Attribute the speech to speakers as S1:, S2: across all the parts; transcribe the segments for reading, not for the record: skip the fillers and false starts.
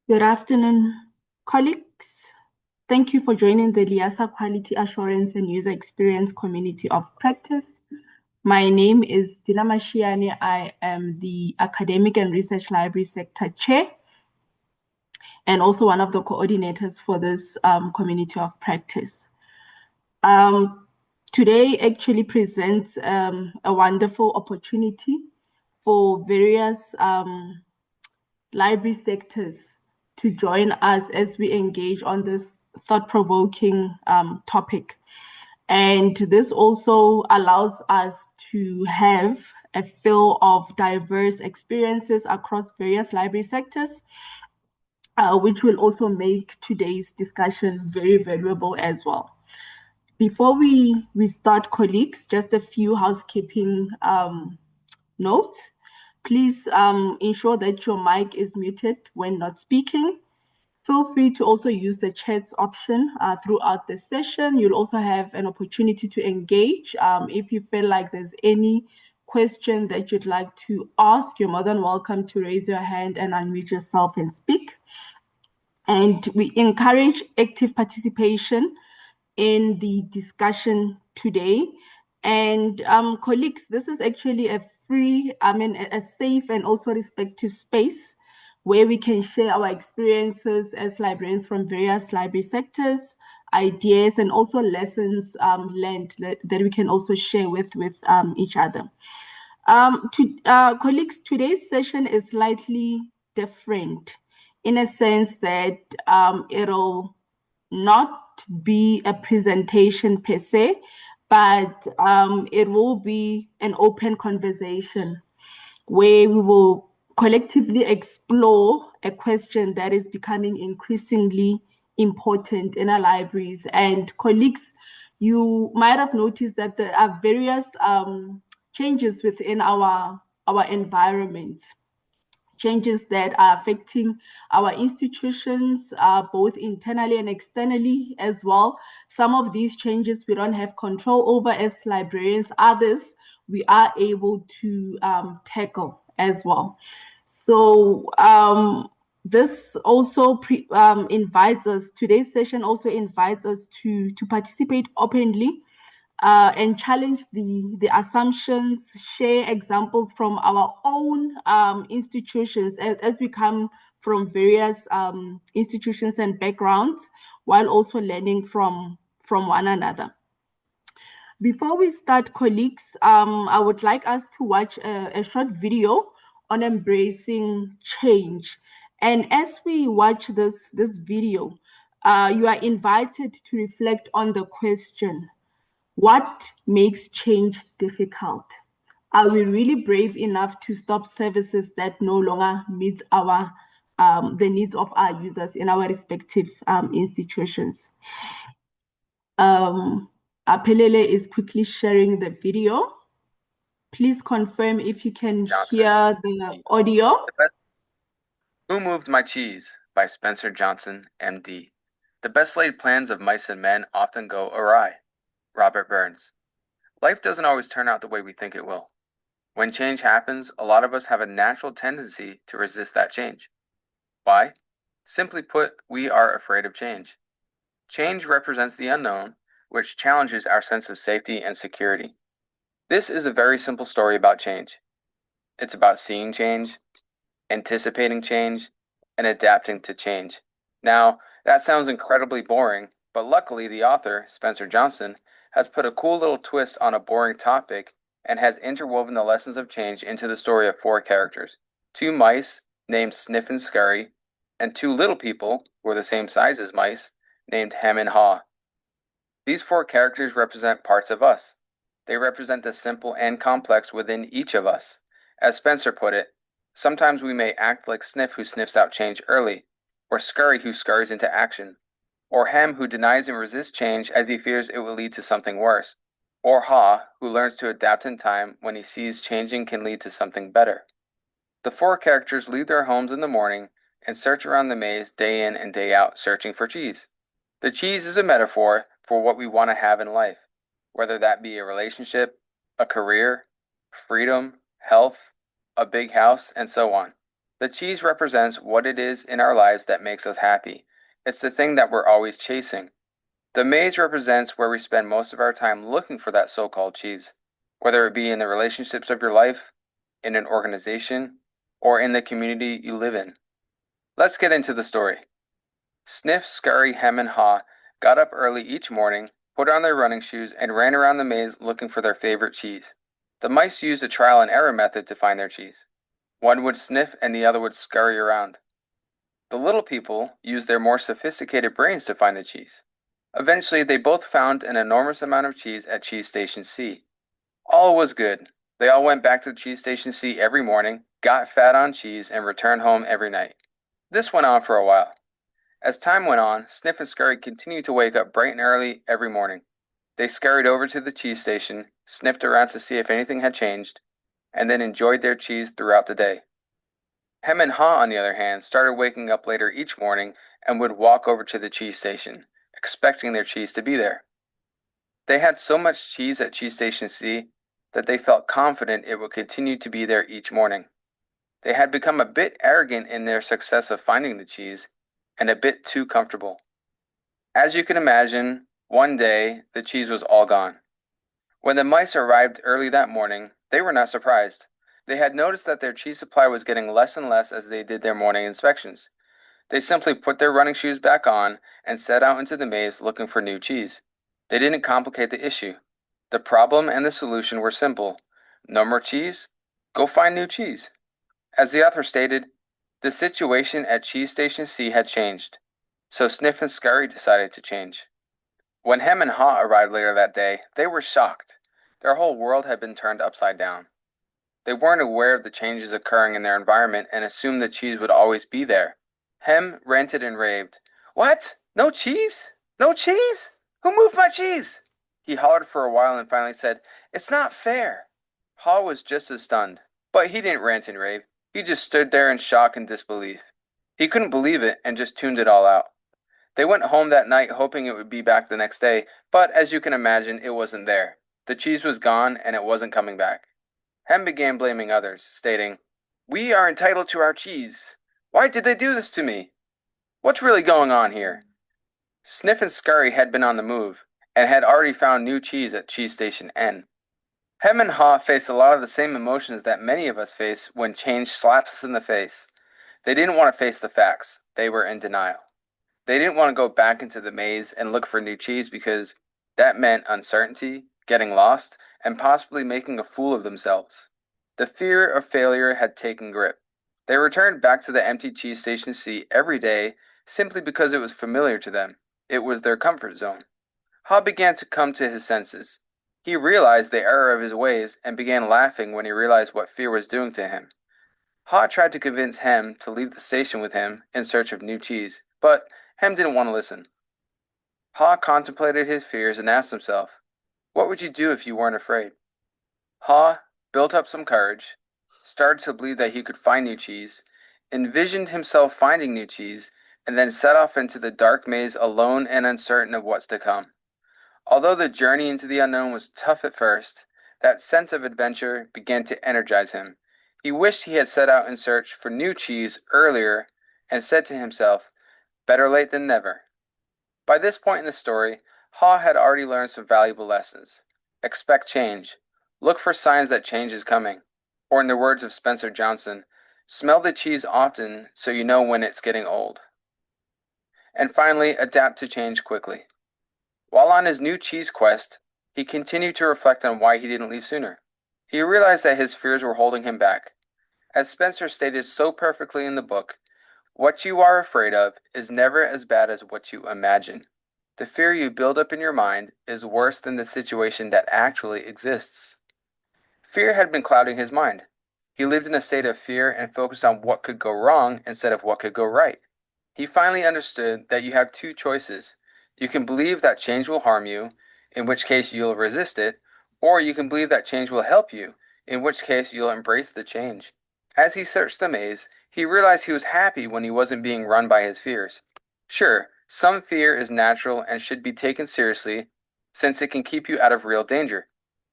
S1: Good afternoon, colleagues. Thank you for joining the Liasa Quality Assurance and User Experience Community of Practice. My name is Dina Mashiane. I am the Academic and Research Library Sector Chair and also one of the coordinators for this Community of Practice. Um, Today actually presents a wonderful opportunity for various library sectors to join us as we engage on this thought-provoking topic. And this also allows us to have a feel of diverse experiences across various library sectors, which will also make today's discussion very valuable as well. Before we start, colleagues, just a few housekeeping notes. Please ensure that your mic is muted when not speaking. Feel free to also use the chats option throughout the session. You'll also have an opportunity to engage. If you feel like there's any question that you'd like to ask, you're more than welcome to raise your hand and unmute yourself and speak. And we encourage active participation in the discussion today. And colleagues, this is actually a safe and also respectful space where we can share our experiences as librarians from various library sectors, ideas, and also lessons learned that we can also share with each other. Colleagues, today's session is slightly different in a sense that it'll not be a presentation per se, but it will be an open conversation where we will collectively explore a question that is becoming increasingly important in our libraries. And colleagues, you might have noticed that there are various changes within our environment, changes that are affecting our institutions, both internally and externally as well. Some of these changes we don't have control over as librarians, others we are able to tackle as well. So this also invites us, today's session also invites us to participate openly and challenge the assumptions, share examples from our own institutions as we come from various institutions and backgrounds, while also learning from one another. Before we start, colleagues, I would like us to watch a short video on embracing change. And as we watch this video, you are invited to reflect on the question, what makes change difficult? Are we really brave enough to stop services that no longer meet the needs of our users in our respective institutions? Apelele is quickly sharing the video. Please confirm if you can
S2: Johnson.
S1: hear the audio.
S2: Who Moved My Cheese by Spencer Johnson, MD. The best laid plans of mice and men often go awry. Robert Burns. Life doesn't always turn out the way we think it will. When change happens, a lot of us have a natural tendency to resist that change. Why? Simply put, we are afraid of change. Change represents the unknown, which challenges our sense of safety and security. This is a very simple story about change. It's about seeing change, anticipating change, and adapting to change. Now, that sounds incredibly boring, but luckily the author, Spencer Johnson, has put a cool little twist on a boring topic and has interwoven the lessons of change into the story of four characters: two mice named Sniff and Scurry, and two little people who are the same size as mice named Hem and Haw. These four characters represent parts of us. They represent the simple and complex within each of us. As Spencer put it, sometimes we may act like Sniff, who sniffs out change early, or Scurry, who scurries into action, or Hem, who denies and resists change as he fears it will lead to something worse, or Haw, who learns to adapt in time when he sees changing can lead to something better. The four characters leave their homes in the morning and search around the maze day in and day out, searching for cheese. The cheese is a metaphor for what we want to have in life, whether that be a relationship, a career, freedom, health, a big house, and so on. The cheese represents what it is in our lives that makes us happy. It's the thing that we're always chasing. The maze represents where we spend most of our time looking for that so-called cheese, whether it be in the relationships of your life, in an organization, or in the community you live in. Let's get into the story. Sniff, Scurry, Hem, and Haw got up early each morning, put on their running shoes, and ran around the maze looking for their favorite cheese. The mice used a trial and error method to find their cheese. One would sniff and the other would scurry around. The little people used their more sophisticated brains to find the cheese. Eventually, they both found an enormous amount of cheese at Cheese Station C. All was good. They all went back to Cheese Station C every morning, got fat on cheese, and returned home every night. This went on for a while. As time went on, Sniff and Scurry continued to wake up bright and early every morning. They scurried over to the cheese station, sniffed around to see if anything had changed, and then enjoyed their cheese throughout the day. Hem and Haw, on the other hand, started waking up later each morning and would walk over to the cheese station, expecting their cheese to be there. They had so much cheese at Cheese Station C that they felt confident it would continue to be there each morning. They had become a bit arrogant in their success of finding the cheese, and a bit too comfortable. As you can imagine, one day the cheese was all gone. When the mice arrived early that morning, they were not surprised. They had noticed that their cheese supply was getting less and less as they did their morning inspections. They simply put their running shoes back on and set out into the maze looking for new cheese. They didn't complicate the issue. The problem and the solution were simple. No more cheese? Go find new cheese. As the author stated, the situation at Cheese Station C had changed, so Sniff and Scurry decided to change. When Hem and Haw arrived later that day, they were shocked. Their whole world had been turned upside down. They weren't aware of the changes occurring in their environment and assumed the cheese would always be there. Hem ranted and raved. What? No cheese? No cheese? Who moved my cheese? He hollered for a while and finally said, It's not fair. Haw was just as stunned, but he didn't rant and rave. He just stood there in shock and disbelief. He couldn't believe it and just tuned it all out. They went home that night hoping it would be back the next day, but as you can imagine, it wasn't there. The cheese was gone and it wasn't coming back. Hem began blaming others, stating, We are entitled to our cheese. Why did they do this to me? What's really going on here? Sniff and Scurry had been on the move and had already found new cheese at Cheese Station N. Hem and Haw faced a lot of the same emotions that many of us face when change slaps us in the face. They didn't want to face the facts. They were in denial. They didn't want to go back into the maze and look for new cheese because that meant uncertainty, getting lost, and possibly making a fool of themselves. The fear of failure had taken grip. They returned back to the empty Cheese Station C every day simply because it was familiar to them. It was their comfort zone. Haw began to come to his senses. He realized the error of his ways and began laughing when he realized what fear was doing to him. Haw tried to convince Hem to leave the station with him in search of new cheese, but Hem didn't want to listen. Haw contemplated his fears and asked himself, What would you do if you weren't afraid? Haw built up some courage, started to believe that he could find new cheese, envisioned himself finding new cheese, and then set off into the dark maze alone and uncertain of what's to come. Although the journey into the unknown was tough at first, that sense of adventure began to energize him. He wished he had set out in search for new cheese earlier and said to himself, Better late than never. By this point in the story, Haw had already learned some valuable lessons. Expect change. Look for signs that change is coming. Or in the words of Spencer Johnson, smell the cheese often so you know when it's getting old. And finally, adapt to change quickly. While on his new cheese quest, he continued to reflect on why he didn't leave sooner. He realized that his fears were holding him back. As Spencer stated so perfectly in the book, what you are afraid of is never as bad as what you imagine. The fear you build up in your mind is worse than the situation that actually exists. Fear had been clouding his mind. He lived in a state of fear and focused on what could go wrong instead of what could go right. He finally understood that you have two choices. You can believe that change will harm you, in which case you'll resist it, or you can believe that change will help you, in which case you'll embrace the change. As he searched the maze, he realized he was happy when he wasn't being run by his fears. Sure, some fear is natural and should be taken seriously, since it can keep you out of real danger.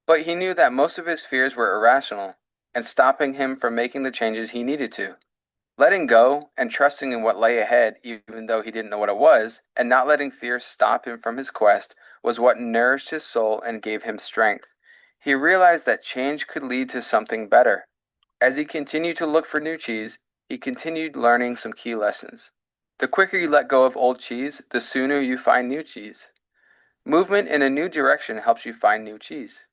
S2: But he knew that most of his fears were irrational and stopping him from making the changes he needed to. Letting go and trusting in what lay ahead, even though he didn't know what it was, and not letting fear stop him from his quest, was what nourished his soul and gave him strength. He realized that change could lead to something better. As he continued to look for new cheese, he continued learning some key lessons. The quicker you let go of old cheese, the sooner you find new cheese. Movement in a new direction helps you find new cheese.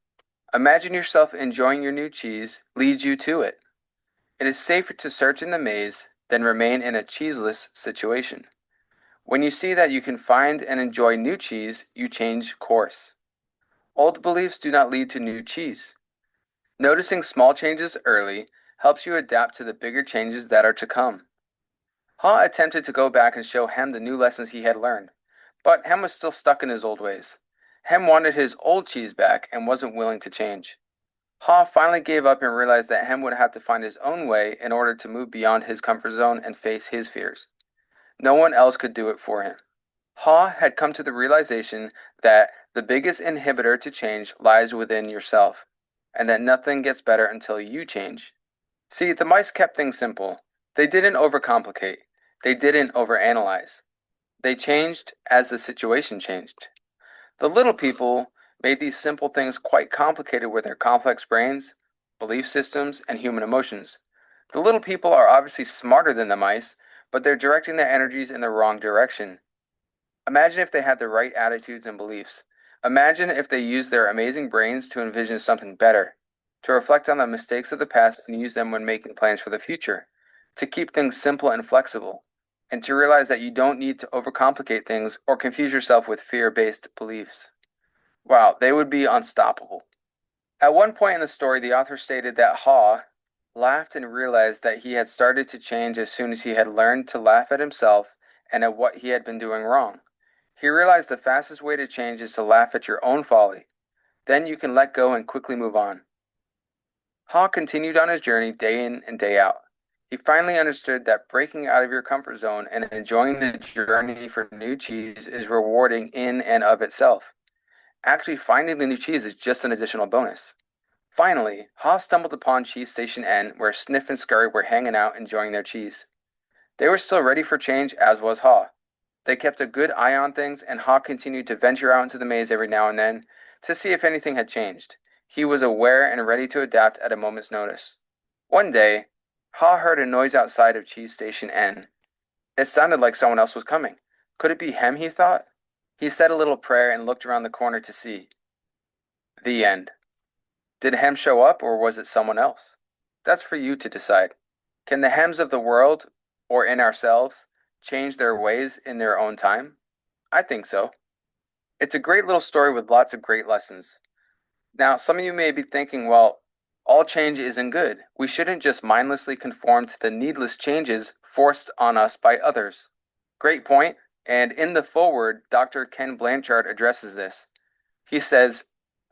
S2: Imagine yourself enjoying your new cheese leads you to it. It is safer to search in the maze than remain in a cheeseless situation. When you see that you can find and enjoy new cheese, you change course. Old beliefs do not lead to new cheese. Noticing small changes early helps you adapt to the bigger changes that are to come. Ha attempted to go back and show Hem the new lessons he had learned, but Hem was still stuck in his old ways. Hem wanted his old cheese back and wasn't willing to change. Ha finally gave up and realized that Hem would have to find his own way in order to move beyond his comfort zone and face his fears. No one else could do it for him. Ha had come to the realization that the biggest inhibitor to change lies within yourself, and that nothing gets better until you change. See, the mice kept things simple. They didn't overcomplicate. They didn't overanalyze. They changed as the situation changed. The little people made these simple things quite complicated with their complex brains, belief systems, and human emotions. The little people are obviously smarter than the mice, but they're directing their energies in the wrong direction. Imagine if they had the right attitudes and beliefs. Imagine if they used their amazing brains to envision something better, to reflect on the mistakes of the past and use them when making plans for the future, to keep things simple and flexible, and to realize that you don't need to overcomplicate things or confuse yourself with fear-based beliefs. Wow, they would be unstoppable. At one point in the story, the author stated that Ha laughed and realized that he had started to change as soon as he had learned to laugh at himself and at what he had been doing wrong. He realized the fastest way to change is to laugh at your own folly. Then you can let go and quickly move on. Ha continued on his journey day in and day out. He finally understood that breaking out of your comfort zone and enjoying the journey for new cheese is rewarding in and of itself. Actually, finding the new cheese is just an additional bonus. Finally, Ha stumbled upon Cheese Station N, where Sniff and Scurry were hanging out enjoying their cheese. They were still ready for change, as was Ha. They kept a good eye on things, and Ha continued to venture out into the maze every now and then to see if anything had changed. He was aware and ready to adapt at a moment's notice. One day, Ha heard a noise outside of Cheese Station N. It sounded like someone else was coming. Could it be Hem, he thought? He said a little prayer and looked around the corner to see. The end. Did Hem show up, or was it someone else? That's for you to decide. Can the Hems of the world, or in ourselves, change their ways in their own time? I think so. It's a great little story with lots of great lessons. Now, some of you may be thinking, well, all change isn't good. We shouldn't just mindlessly conform to the needless changes forced on us by others. Great point. And in the foreword, Dr. Ken Blanchard addresses this. He says,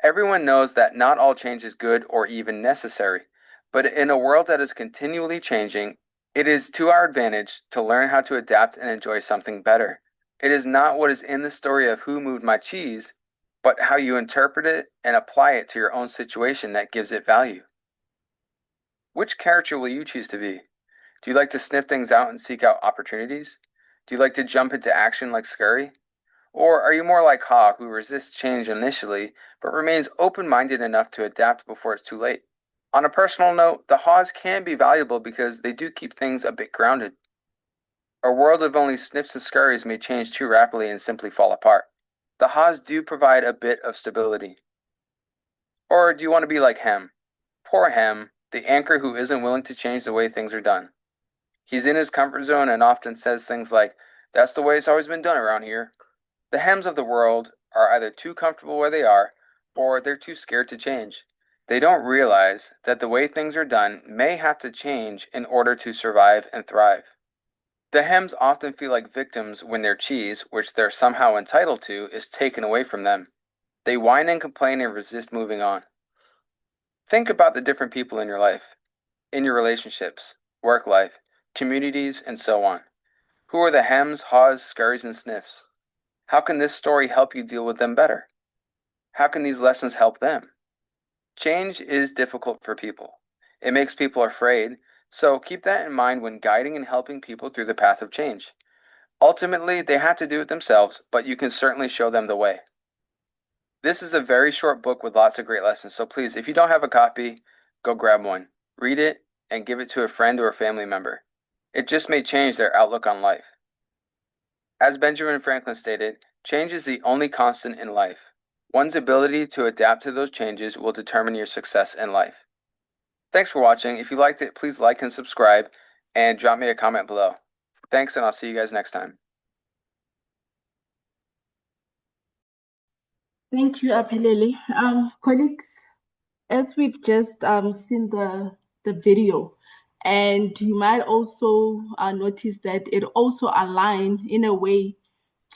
S2: everyone knows that not all change is good or even necessary, but in a world that is continually changing, it is to our advantage to learn how to adapt and enjoy something better. It is not what is in the story of Who Moved My Cheese, but how you interpret it and apply it to your own situation that gives it value. Which character will you choose to be? Do you like to sniff things out and seek out opportunities? Do you like to jump into action like Scurry? Or are you more like Ha, who resists change initially, but remains open-minded enough to adapt before it's too late? On a personal note, the Haws can be valuable because they do keep things a bit grounded. A world of only sniffs and scurries may change too rapidly and simply fall apart. The Haws do provide a bit of stability. Or do you want to be like Hem? Poor Hem, the anchor who isn't willing to change the way things are done. He's in his comfort zone and often says things like, that's the way it's always been done around here. The Hems of the world are either too comfortable where they are, or they're too scared to change. They don't realize that the way things are done may have to change in order to survive and thrive. The Hems often feel like victims when their cheese, which they're somehow entitled to, is taken away from them. They whine and complain and resist moving on. Think about the different people in your life, in your relationships, work life, communities, and so on. Who are the Hems, Haws, Scurries, and Sniffs? How can this story help you deal with them better? How can these lessons help them? Change is difficult for people. It makes people afraid, So keep that in mind when guiding and helping people through the path of change. Ultimately, they have to do it themselves, but you can certainly show them the way. This is a very short book with lots of great lessons, so please, if you don't have a copy, go grab one. Read it and give it to a friend or a family member. It just may change their outlook on life. As Benjamin Franklin stated, change is the only constant in life. One's ability to adapt to those changes will determine your success in life. Thanks for watching. If you liked it, please like and subscribe and drop me a comment below. Thanks, and I'll see you guys next time.
S1: Thank you, Aphelele. Colleagues, as we've just seen the video, and you might also notice that it also aligns in a way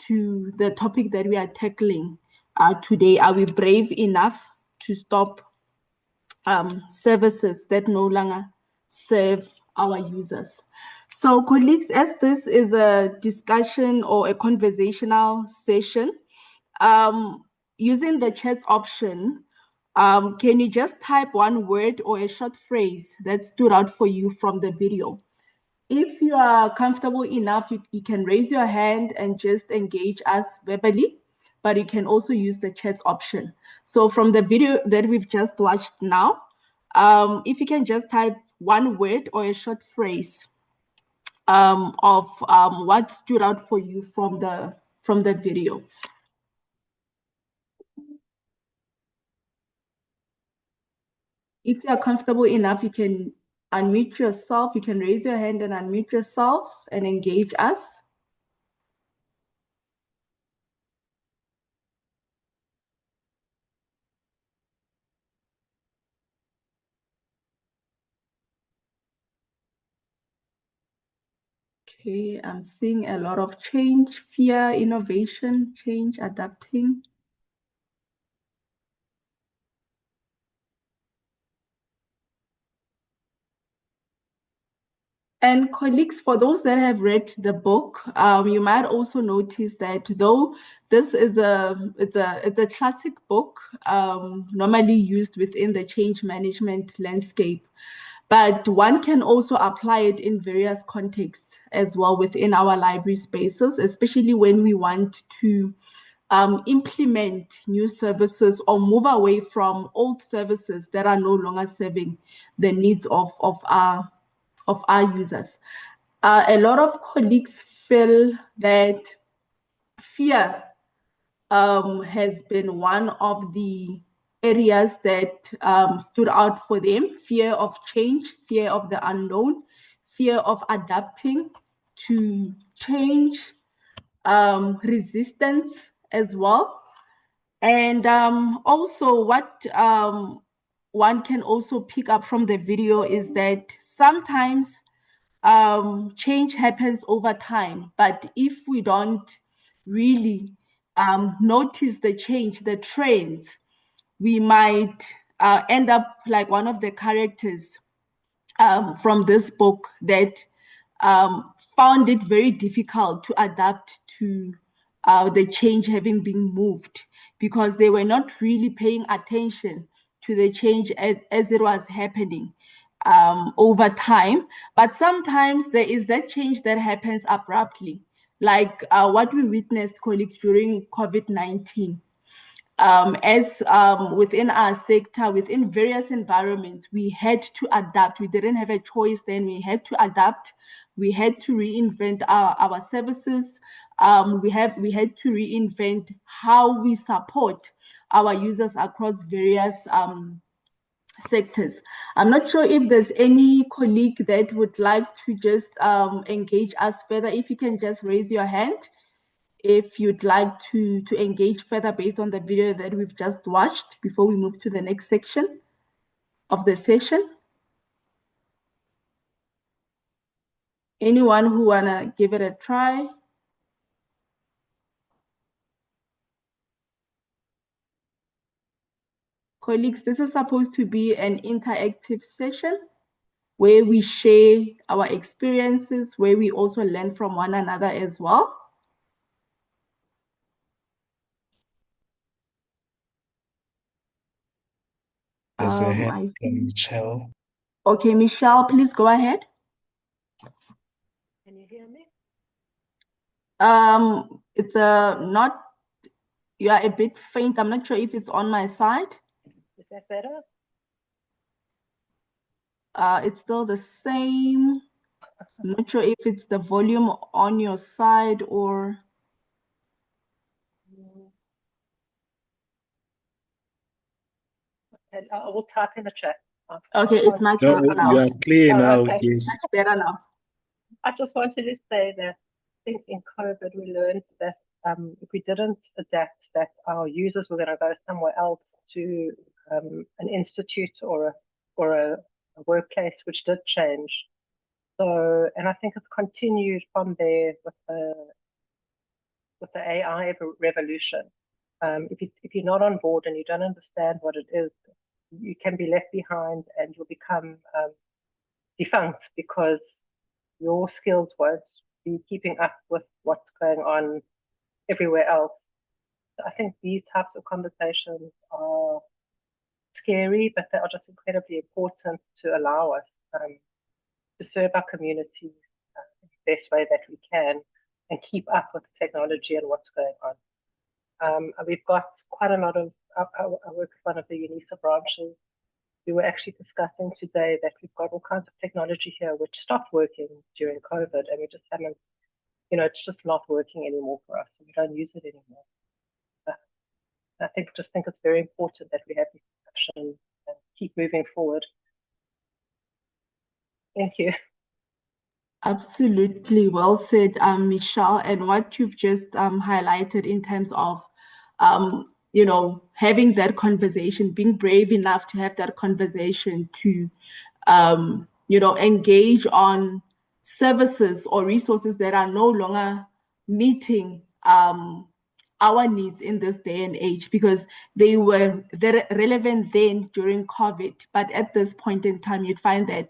S1: to the topic that we are tackling today. Are we brave enough to stop services that no longer serve our users? So, colleagues, as this is a discussion or a conversational session, using the chat option, can you just type one word or a short phrase that stood out for you from the video? If you are comfortable enough, you can raise your hand and just engage us verbally, but you can also use the chat option. So from the video that we've just watched now, if you can just type one word or a short phrase of what stood out for you from the video. If you are comfortable enough, you can unmute yourself. You can raise your hand and unmute yourself and engage us. Okay, I'm seeing a lot of change, fear, innovation, change, adapting. And colleagues, for those that have read the book, you might also notice that though this is it's a classic book, normally used within the change management landscape, but one can also apply it in various contexts as well within our library spaces, especially when we want to implement new services or move away from old services that are no longer serving the needs of our users. A lot of colleagues feel that fear has been one of the areas that stood out for them: fear of change, fear of the unknown, fear of adapting to change, resistance as well. And also, what one can also pick up from the video is that sometimes change happens over time, but if we don't really notice the change, the trends, we might end up like one of the characters from this book that found it very difficult to adapt to the change having been moved, because they were not really paying attention to the change as it was happening over time. But sometimes there is that change that happens abruptly, like what we witnessed, colleagues, during COVID-19. As within our sector, within various environments, we had to adapt. We didn't have a choice then. We had to adapt. We had to reinvent our services. We had to reinvent how we support our users across various sectors. I'm not sure if there's any colleague that would like to just engage us further. If you can just raise your hand if you'd like to engage further based on the video that we've just watched before we move to the next section of the session. Anyone who wanna give it a try? Colleagues, this is supposed to be an interactive session where we share our experiences, where we also learn from one another as well.
S3: There's a hand from Michelle.
S1: Okay, Michelle, please go ahead.
S3: Can you hear me?
S1: It's not, you are a bit faint. I'm not sure if it's on my side.
S3: Is that better?
S1: It's still the same. I'm not sure if it's the volume on your side or.
S3: And I will type in the chat.
S1: Okay, it's much
S4: No,
S1: better now.
S4: you are clear
S3: Oh,
S4: now,
S3: okay.
S4: yes.
S1: Much better now.
S3: I just wanted to say that I think in COVID we learned that if we didn't adapt, that our users were going to go somewhere else to an institute or a workplace, which did change. So, and I think it's continued from there with the AI revolution. If you're not on board and you don't understand what it is, you can be left behind and you'll become defunct because your skills won't be keeping up with what's going on everywhere else. So I think these types of conversations are scary, but they are just incredibly important to allow us to serve our communities in the best way that we can and keep up with technology and what's going on. We've got quite a lot of, I work with one of the UNISA branches. We were actually discussing today that we've got all kinds of technology here which stopped working during COVID, and we just haven't, it's just not working anymore for us. So we don't use it anymore. I think it's very important that we have this discussion and keep moving forward. Thank you.
S1: Absolutely well said, Michelle. And what you've just highlighted in terms of, having that conversation, being brave enough to have that conversation to, engage on services or resources that are no longer meeting our needs in this day and age, because they're relevant then during COVID, but at this point in time, you'd find that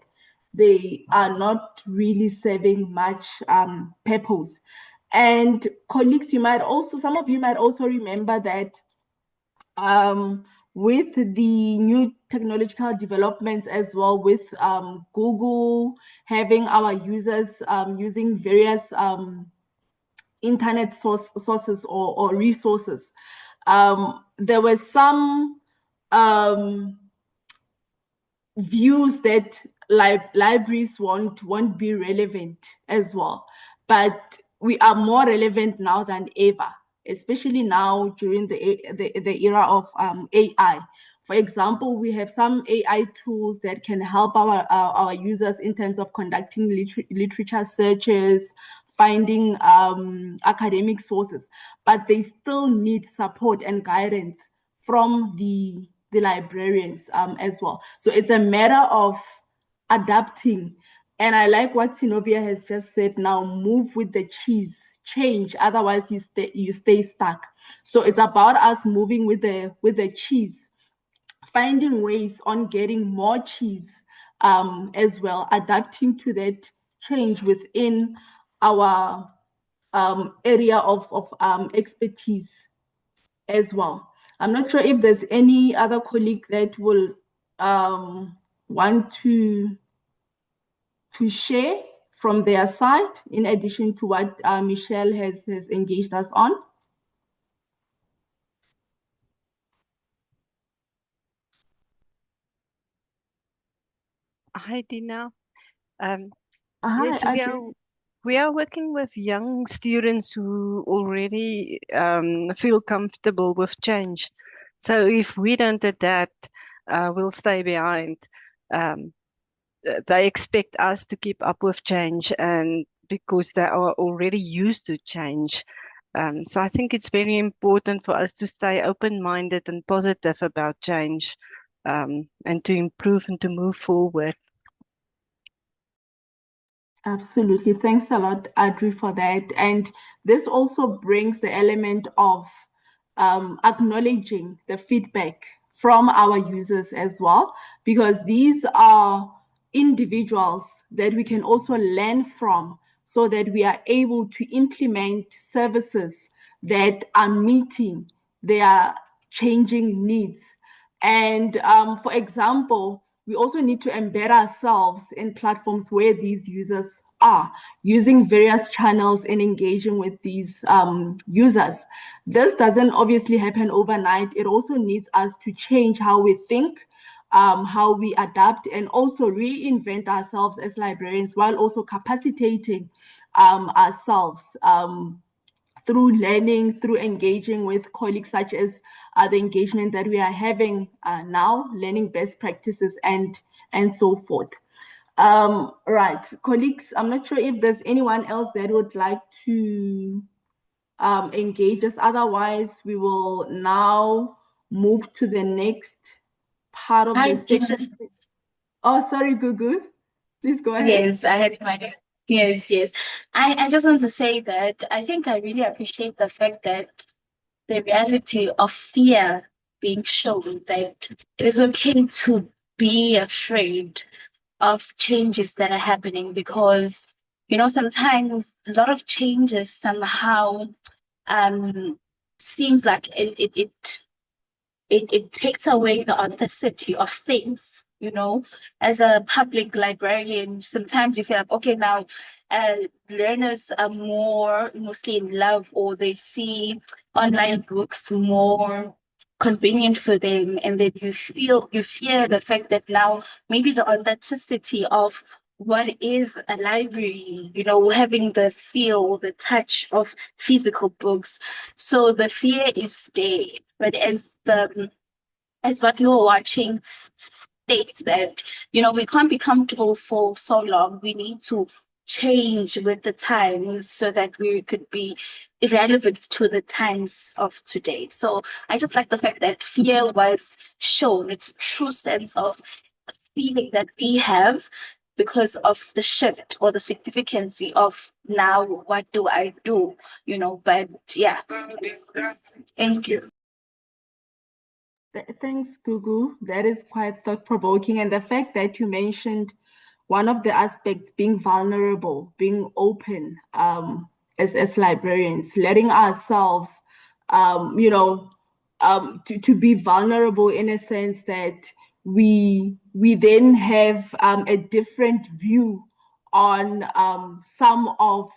S1: they are not really serving much purpose. And colleagues, some of you might also remember that with the new technological developments as well, with Google having our users using various internet sources or resources, there were some views that libraries won't be relevant as well. But we are more relevant now than ever, especially now during the era of AI. For example, we have some AI tools that can help our users in terms of conducting literature searches, finding academic sources, but they still need support and guidance from the librarians as well. So it's a matter of adapting. And I like what Zenobia has just said now, move with the cheese, change, otherwise you stay stuck. So it's about us moving with the cheese, finding ways on getting more cheese as well, adapting to that change within our area of expertise as well. I'm not sure if there's any other colleague that will want to share from their side, in addition to what Michelle has engaged us on.
S5: Hi, Dina.
S1: Hi,
S5: Yes,
S1: Adri.
S5: we are working with young students who already feel comfortable with change. So if we don't adapt, we'll stay behind. They expect us to keep up with change, and because they are already used to change. So I think it's very important for us to stay open-minded and positive about change, and to improve and to move forward.
S1: Absolutely. Thanks a lot, Adri, for that. And this also brings the element of acknowledging the feedback from our users as well, because these are individuals that we can also learn from, so that we are able to implement services that are meeting their changing needs. And for example, we also need to embed ourselves in platforms where these users are using various channels and engaging with these users. This doesn't obviously happen overnight. It also needs us to change how we think, how we adapt, and also reinvent ourselves as librarians while also capacitating ourselves through learning, through engaging with colleagues, such as the engagement that we are having now, learning best practices and so forth. Right, colleagues, I'm not sure if there's anyone else that would like to engage us. Otherwise, we will now move to the next part of
S4: I
S1: the
S4: do.
S1: section. Oh, sorry, Gugu. Please go ahead.
S4: Yes, I had my yes. I just want to say that I think I really appreciate the fact that the reality of fear being shown that it is okay to be afraid of changes that are happening because sometimes a lot of changes somehow seems like it takes away the authenticity of things. As a public librarian, sometimes you feel like, okay, now learners are more mostly in love, or they see online books more convenient for them, and then you fear the fact that now maybe the authenticity of what is a library, having the feel, the touch of physical books. So the fear is there. But as what we were watching states that, we can't be comfortable for so long. We need to change with the times so that we could be irrelevant to the times of today. So I just like the fact that fear was shown. It's a true sense of feeling that we have because of the shift or the significance of now, what do I do? But yeah. Thank you.
S1: Thanks, Gugu. That is quite thought-provoking. And the fact that you mentioned one of the aspects being vulnerable, being open as librarians, letting ourselves, to be vulnerable in a sense that we then have a different view on some of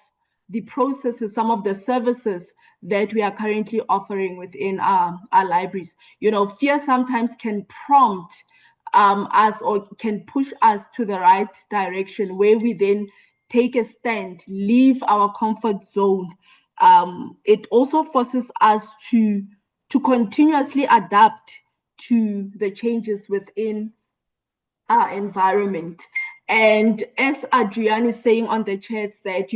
S1: the processes, some of the services that we are currently offering within our libraries. Fear sometimes can prompt us or can push us to the right direction where we then take a stand, leave our comfort zone. It also forces us to continuously adapt to the changes within our environment. And as Adrian is saying on the chats that,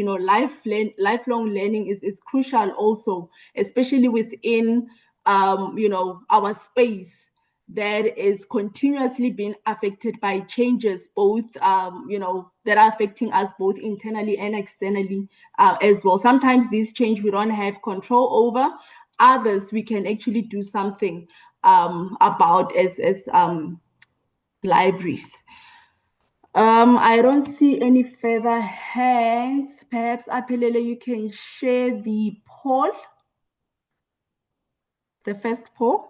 S1: lifelong learning is crucial also, especially within, our space that is continuously being affected by changes, both, that are affecting us both internally and externally as well. Sometimes these change we don't have control over. Others we can actually do something about as libraries. I don't see any further hands. Perhaps Apelele, you can share the poll, the first poll.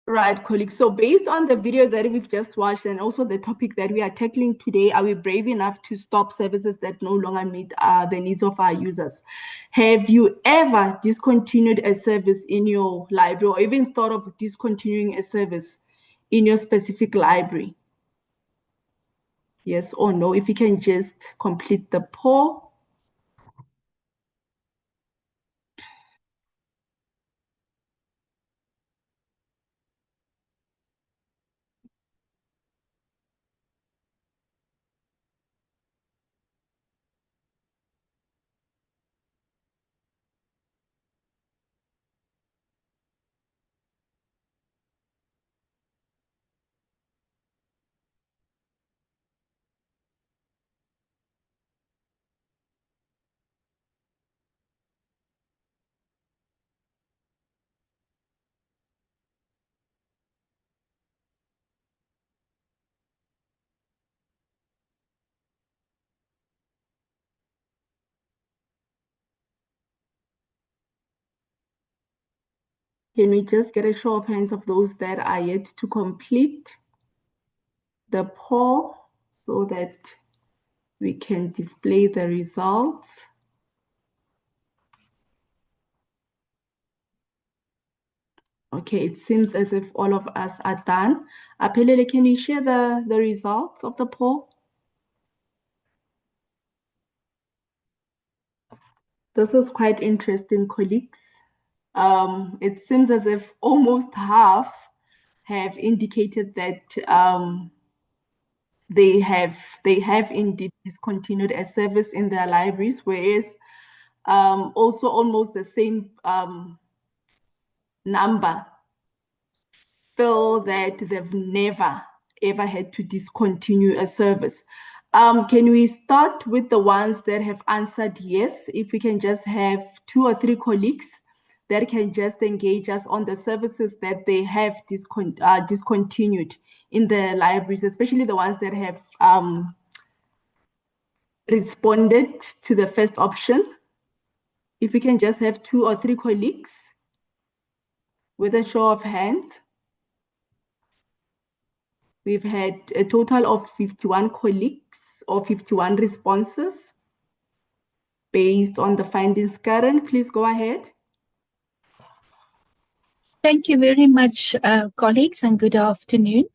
S1: Right, colleagues. So based on the video that we've just watched and also the topic that we are tackling today, are we brave enough to stop services that no longer meet the needs of our users? Have you ever discontinued a service in your library or even thought of discontinuing a service in your specific library? Yes or no? If you can just complete the poll. Can we just get a show of hands of those that are yet to complete the poll so that we can display the results? Okay, it seems as if all of us are done. Aphelele, can you share the results of the poll? This is quite interesting, colleagues. It seems as if almost half have indicated that they have indeed discontinued a service in their libraries, whereas also almost the same number feel that they've never ever had to discontinue a service. Can we start with the ones that have answered yes? If we can just have 2 or 3 colleagues that can just engage us on the services that they have discontinued in the libraries, especially the ones that have responded to the first option. If we can just have 2 or 3 colleagues with a show of hands. We've had a total of 51 colleagues or 51 responses based on the findings. Karen, please go ahead.
S6: Thank you very much, colleagues, and good afternoon.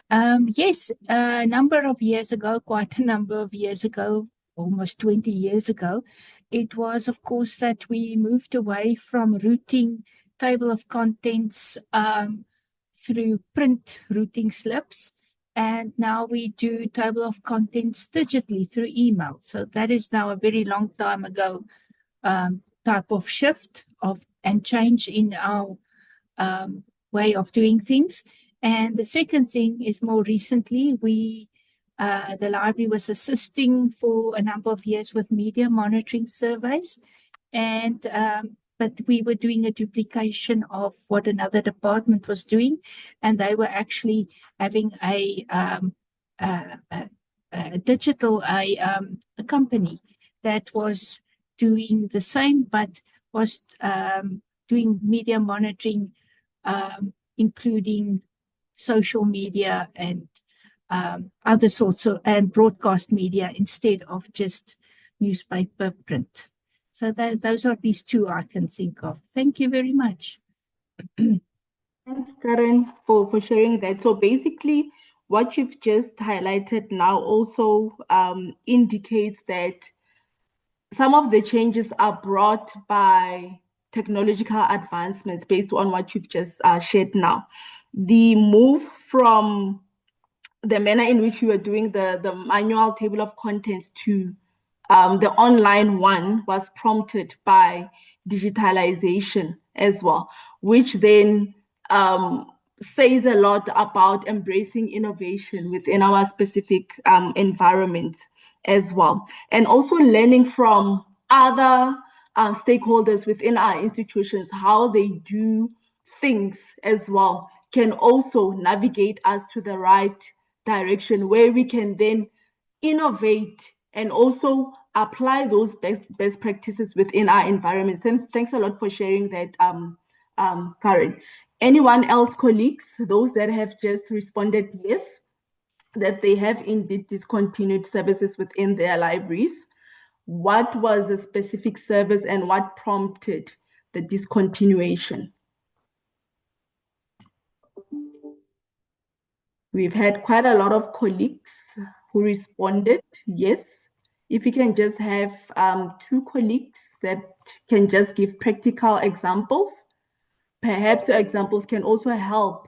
S6: Yes, a number of years ago, quite a number of years ago, almost 20 years ago, it was, of course, that we moved away from routing table of contents through print routing slips, and now we do table of contents digitally through email. So that is now a very long time ago type of shift and change in our way of doing things. And the second thing is, more recently, the library was assisting for a number of years with media monitoring surveys, and but we were doing a duplication of what another department was doing, and they were actually having a digital company that was doing the same, but was doing media monitoring, including social media and other sorts of, and broadcast media instead of just newspaper print. So those are these 2 I can think of. Thank you very much.
S1: Thanks, Karen, for sharing that. So basically, what you've just highlighted now also indicates that some of the changes are brought by technological advancements based on what you've just shared now. The move from the manner in which we were doing the manual table of contents to the online one was prompted by digitalization as well, which then says a lot about embracing innovation within our specific environment as well. And also learning from other stakeholders within our institutions, how they do things as well, can also navigate us to the right direction where we can then innovate and also apply those best practices within our environments. And thanks a lot for sharing that, Karen. Anyone else, colleagues, those that have just responded yes, that they have indeed discontinued services within their libraries? What was the specific service and what prompted the discontinuation? We've had quite a lot of colleagues who responded yes. If we can just have 2 colleagues that can just give practical examples, perhaps your examples can also help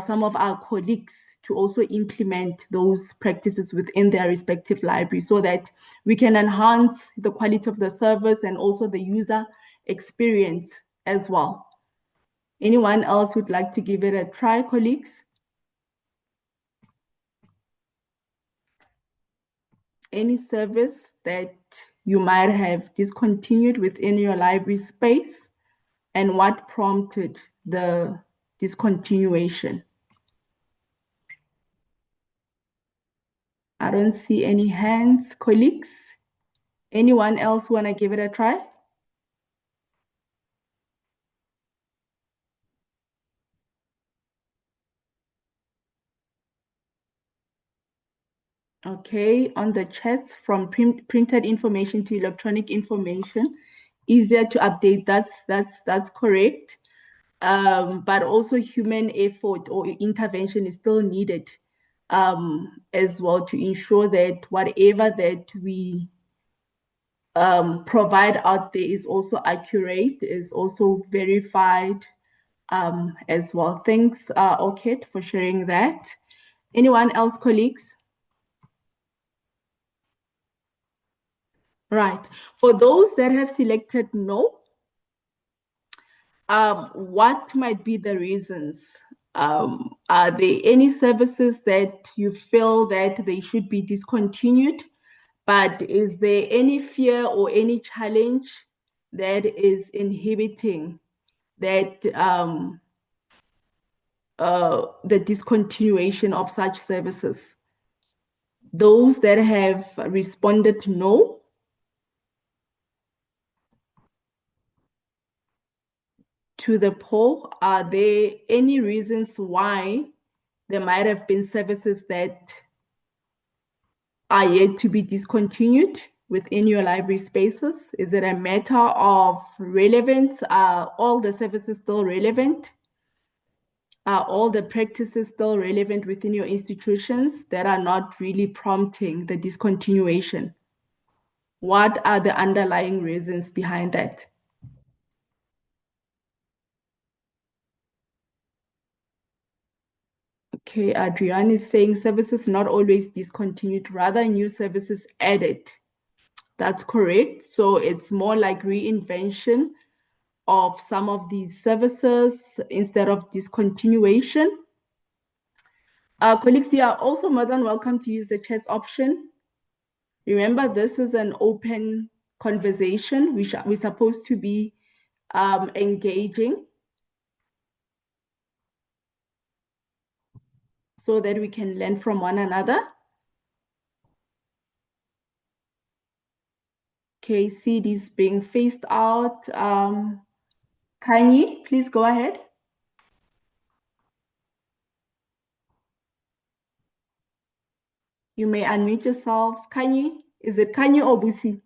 S1: some of our colleagues to also implement those practices within their respective libraries so that we can enhance the quality of the service and also the user experience as well. Anyone else would like to give it a try, colleagues? Any service that you might have discontinued within your library space and what prompted the discontinuation? I don't see any hands, colleagues. Anyone else want to give it a try? Okay, on the chats from printed information to electronic information, easier to update. That's correct. But also human effort or intervention is still needed as well to ensure that whatever that we provide out there is also accurate, is also verified as well. Thanks, Orchid, for sharing that. Anyone else, colleagues? Right. For those that have selected no, what might be the reasons? Are there any services that you feel that they should be discontinued? But is there any fear or any challenge that is inhibiting that the discontinuation of such services? Those that have responded no. To the poll, are there any reasons why there might have been services that are yet to be discontinued within your library spaces? Is it a matter of relevance? Are all the services still relevant? Are all the practices still relevant within your institutions that are not really prompting the discontinuation? What are the underlying reasons behind that? Okay, Adrian is saying services not always discontinued, rather new services added. That's correct. So it's more like reinvention of some of these services instead of discontinuation. Colleagues, you are also more than welcome to use the chat option. Remember, this is an open conversation. We're supposed to be engaging so that we can learn from one another. Okay, CDs being phased out. Kanye, please go ahead. You may unmute yourself. Kanye, is it Kanye or Busi?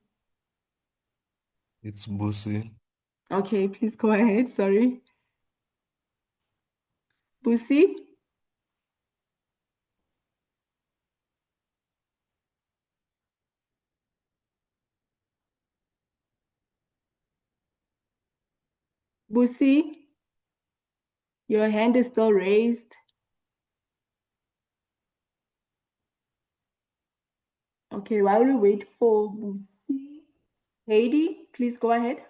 S7: It's Busi.
S1: Okay, please go ahead. Sorry. Busi? Busi? Your hand is still raised. Okay, while we wait for Busi, Heidi, please go ahead.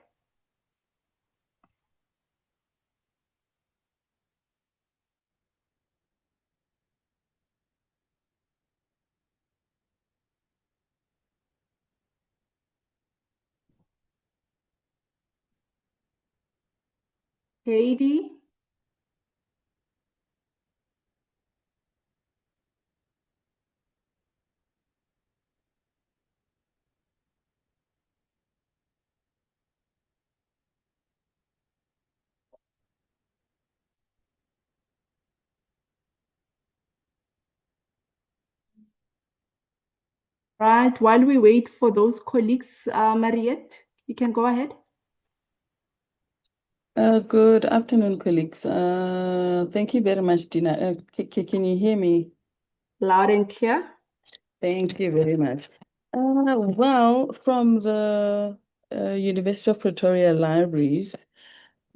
S1: Heidi? Right, while we wait for those colleagues, Mariette, you can go ahead.
S8: Good afternoon, colleagues. Thank you very much, Dina. Can you hear me?
S1: Loud and clear.
S8: Thank you very much. Well, from the University of Pretoria Libraries,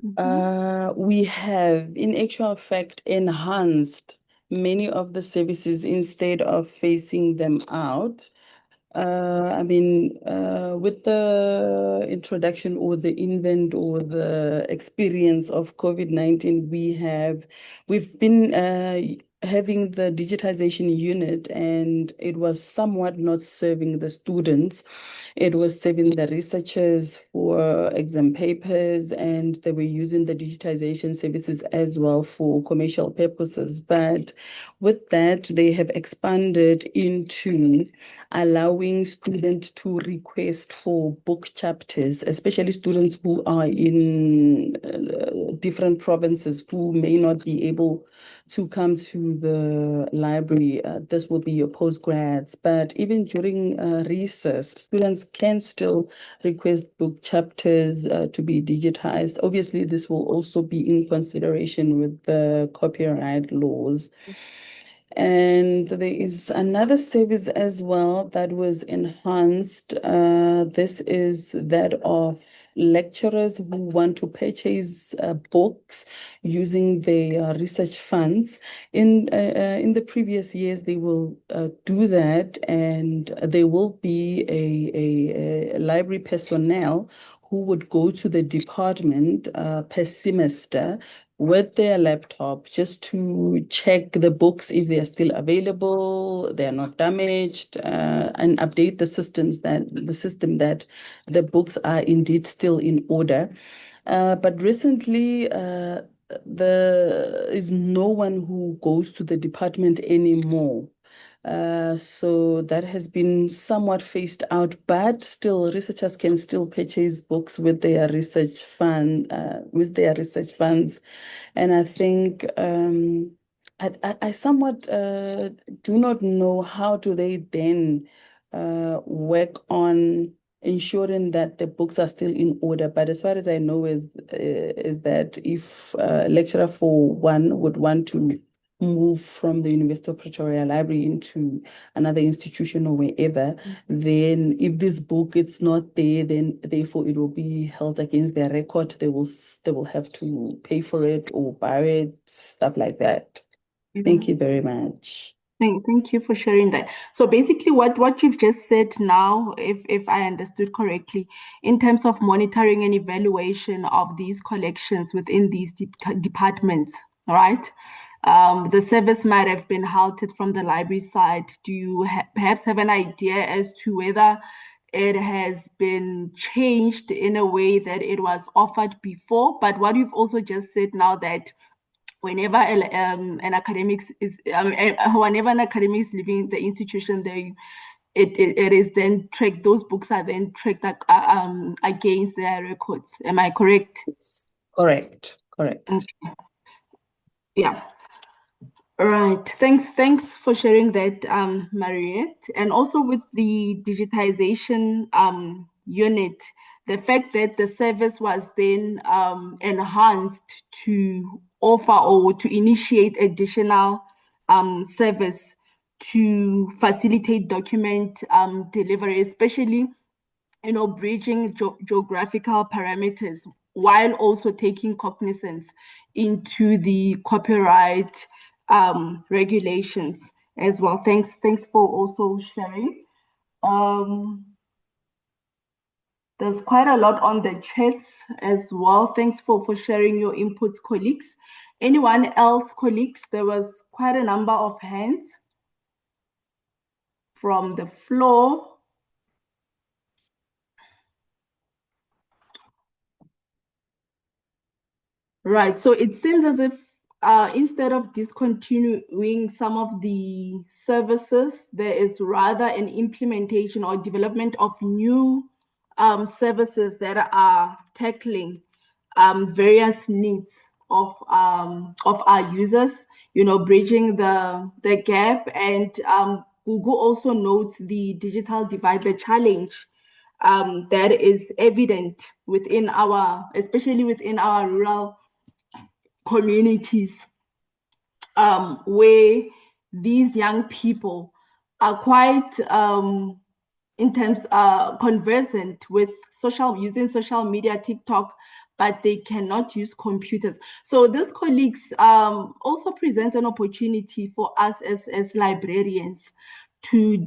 S8: we have, in actual fact, enhanced many of the services instead of phasing them out. With the introduction or the invent or the experience of COVID-19, we've been having the digitization unit, and it was somewhat not serving the students. It was serving the researchers for exam papers, and they were using the digitization services as well for commercial purposes. But with that, they have expanded into allowing students to request for book chapters, especially students who are in different provinces who may not be able to come to from the library, this will be your postgrads, but even during recess, students can still request book chapters to be digitized. Obviously, this will also be in consideration with the copyright laws. And there is another service as well that was enhanced. This is that of lecturers who want to purchase books using their research funds. In the previous years, they will do that, and there will be a library personnel who would go to the department per semester with their laptop just to check the books if they are still available, they are not damaged, and update the system that the books are indeed still in order. But recently, there is no one who goes to the department anymore. So that has been somewhat phased out, but still researchers can still purchase books with their research funds. And I think I somewhat do not know how do they then work on ensuring that the books are still in order. But as far as I know is that if a lecturer for one would want to move from the University of Pretoria Library into another institution or wherever, then if this book is not there, then therefore it will be held against their record. They will have to pay for it or buy it, stuff like that. Thank you very much.
S1: Thank you for sharing that. So basically what you've just said now, if I understood correctly, in terms of monitoring and evaluation of these collections within these departments, right? The service might have been halted from the library side. Do you perhaps have an idea as to whether it has been changed in a way that it was offered before? But what you've also just said now, that whenever an academic is leaving the institution, it is then tracked. Those books are then tracked against their records. Am I correct?
S8: Correct.
S1: Okay. Yeah. Right. Thanks for sharing that, Mariette. And also with the digitization unit, the fact that the service was then enhanced to offer or to initiate additional service to facilitate document delivery, especially bridging geographical parameters while also taking cognizance into the copyright regulations as well. Thanks for also sharing. There's quite a lot on the chats as well. Thanks for sharing your inputs, colleagues. Anyone else, colleagues? There was quite a number of hands from the floor. Right. So it seems as if instead of discontinuing some of the services, there is rather an implementation or development of new services that are tackling various needs of our users, bridging the gap. And Google also notes the digital divide, the challenge that is evident especially within our rural communities, where these young people are quite conversant with using social media, TikTok, but they cannot use computers. So these colleagues also present an opportunity for us as librarians to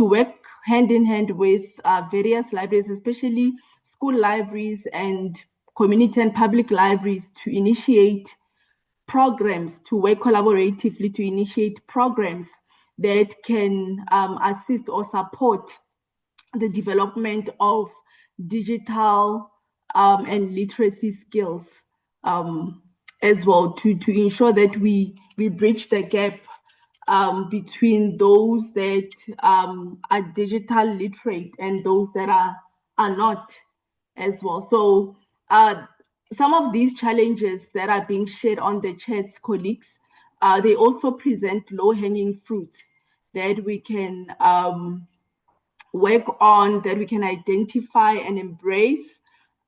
S1: work hand in hand with various libraries, especially school libraries and community and public libraries, to initiate programs, to work collaboratively to initiate programs that can assist or support the development of digital and literacy skills as well, to ensure that we bridge the gap between those that are digital literate and those that are not as well. So some of these challenges that are being shared on the chats, colleagues, they also present low-hanging fruits that we can work on, that we can identify and embrace,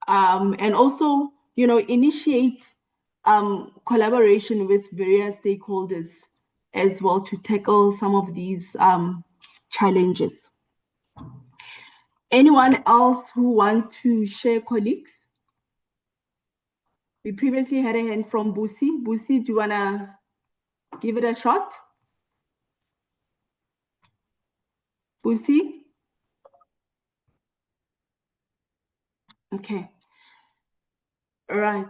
S1: and also, initiate collaboration with various stakeholders as well to tackle some of these challenges. Anyone else who want to share, colleagues? We previously had a hand from Busi. Busi, do you want to give it a shot? Busi? Okay. All right.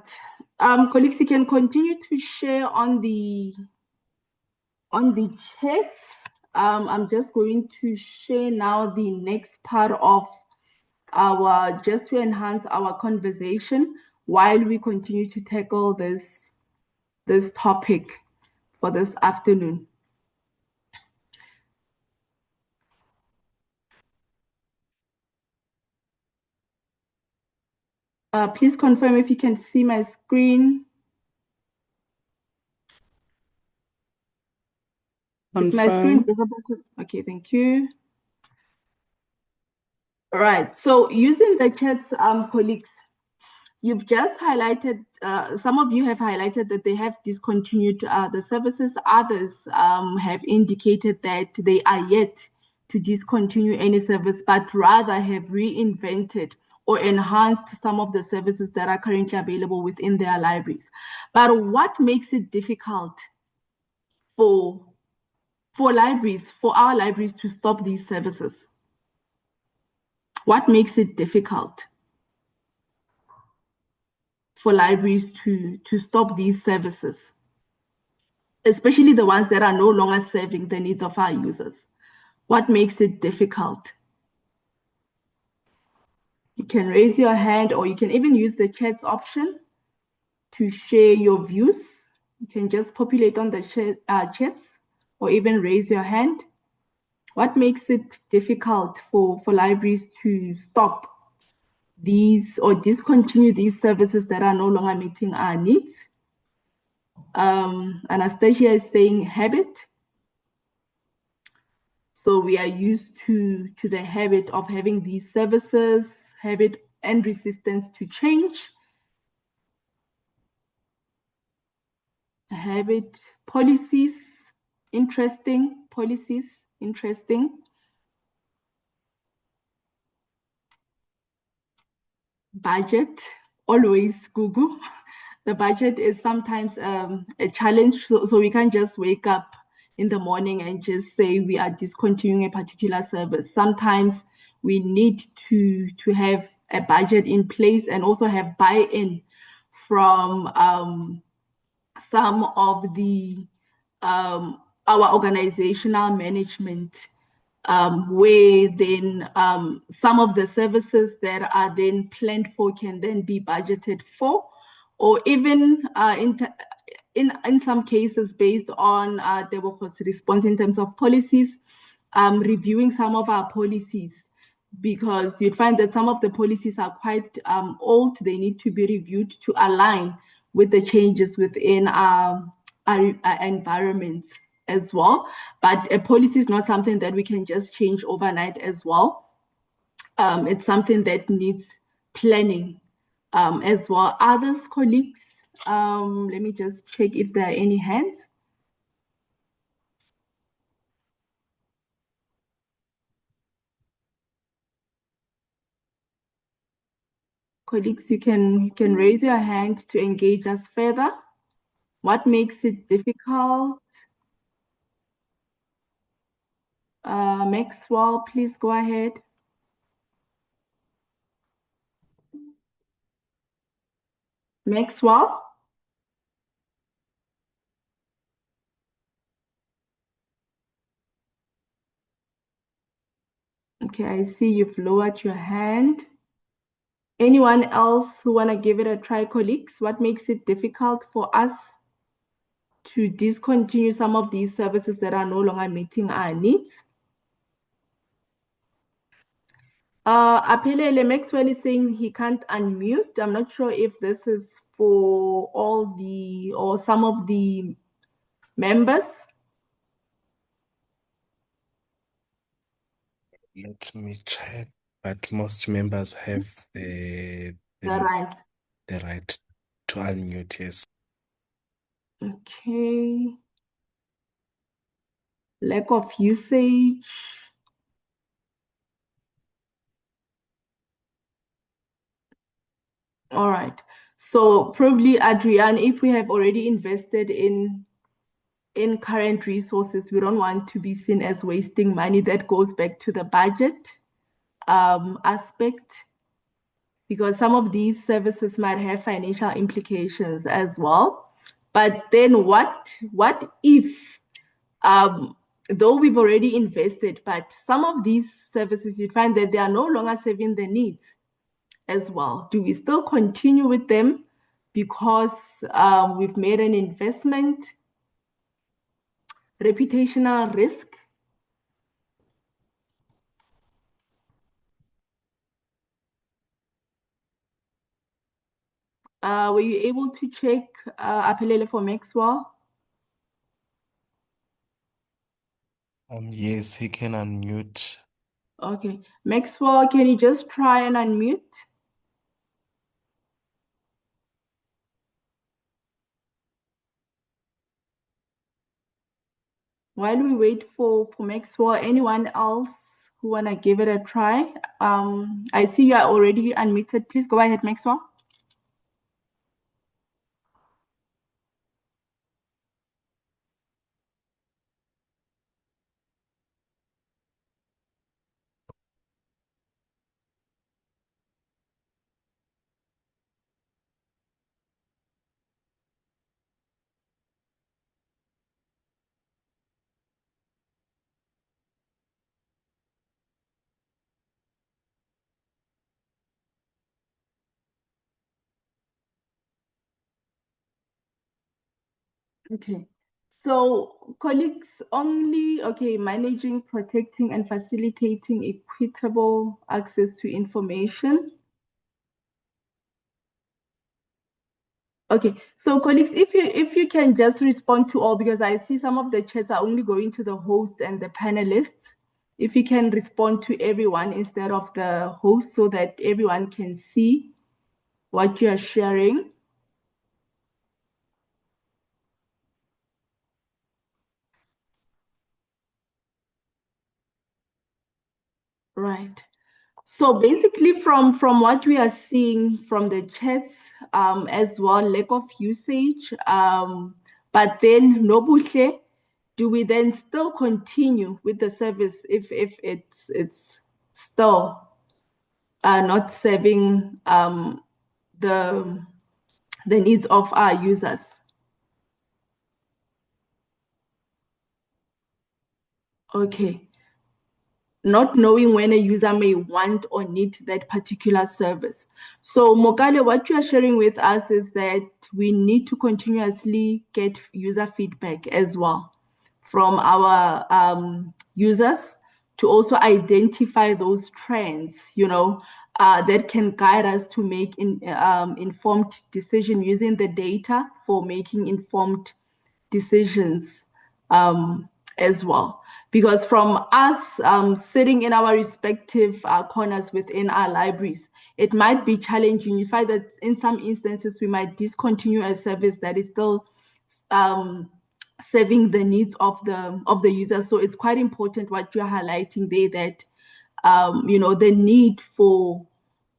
S1: Colleagues, you can continue to share on the chats. I'm just going to share now the next part of just to enhance our conversation while we continue to tackle this topic for this afternoon. Please confirm if you can see my screen. Is my screen visible? Okay, thank you. All right, so using the chats, colleagues, you've just highlighted, some of you have highlighted that they have discontinued the services. Others have indicated that they are yet to discontinue any service, but rather have reinvented or enhanced some of the services that are currently available within their libraries. But what makes it difficult for libraries, for our libraries to stop these services? What makes it difficult for libraries to stop these services, especially the ones that are no longer serving the needs of our users? What makes it difficult? You can raise your hand, or you can even use the chats option to share your views. You can just populate on the chats or even raise your hand. What makes it difficult for libraries to stop these or discontinue these services that are no longer meeting our needs? Anastasia is saying habit. So we are used to the habit of having these services, habit and resistance to change. Habit, policies, interesting, policies, interesting. Budget, always Google. The budget is sometimes a challenge, so we can't just wake up in the morning and just say we are discontinuing a particular service. Sometimes we need to have a budget in place and also have buy-in from some of the our organizational management, where then some of the services that are then planned for can then be budgeted for, or even in some cases based on the workforce response in terms of policies, reviewing some of our policies, because you'd find that some of the policies are quite old. They need to be reviewed to align with the changes within our environments as well. But a policy is not something that we can just change overnight as well. It's something that needs planning as well. Others, colleagues, let me just check if there are any hands. Colleagues, you can raise your hand to engage us further. What makes it difficult? Maxwell, please go ahead. Maxwell? Okay, I see you've lowered your hand. Anyone else who want to give it a try, colleagues? What makes it difficult for us to discontinue some of these services that are no longer meeting our needs? Aphelele Maxwell is saying he can't unmute. I'm not sure if this is for all the or some of the members?
S7: Let me check, but most members have the
S1: Right.
S7: right to unmute, yes.
S1: Okay. Lack of usage. All right. So probably, Adrian, if we have already invested in current resources, we don't want to be seen as wasting money. That goes back to the budget aspect, because some of these services might have financial implications as well. But then what if, though we've already invested, but some of these services, you find that they are no longer serving the needs as well? Do we still continue with them because we've made an investment? Reputational risk. Were you able to check Apelele for Maxwell?
S7: Yes, he can unmute.
S1: Okay. Maxwell, can you just try and unmute? While we wait for Maxwell, anyone else who wanna give it a try? I see you are already unmuted. Please go ahead, Maxwell. Okay. So colleagues only, okay, managing, protecting, and facilitating equitable access to information. Okay, so colleagues, if you can just respond to all, because I see some of the chats are only going to the host and the panelists. If you can respond to everyone instead of the host, so that everyone can see what you are sharing. Right. So basically, from what we are seeing from the chats, as well, lack of usage, but then Nobuhle, do we then still continue with the service if it's still not serving the needs of our users? Okay. Not knowing when a user may want or need that particular service. So Mogale, what you are sharing with us is that we need to continuously get user feedback as well from our users to also identify those trends, that can guide us to make informed decision, using the data for making informed decisions as well. Because from us sitting in our respective corners within our libraries, it might be challenging. You find that in some instances we might discontinue a service that is still serving the needs of the user. So it's quite important what you're highlighting there, that the need for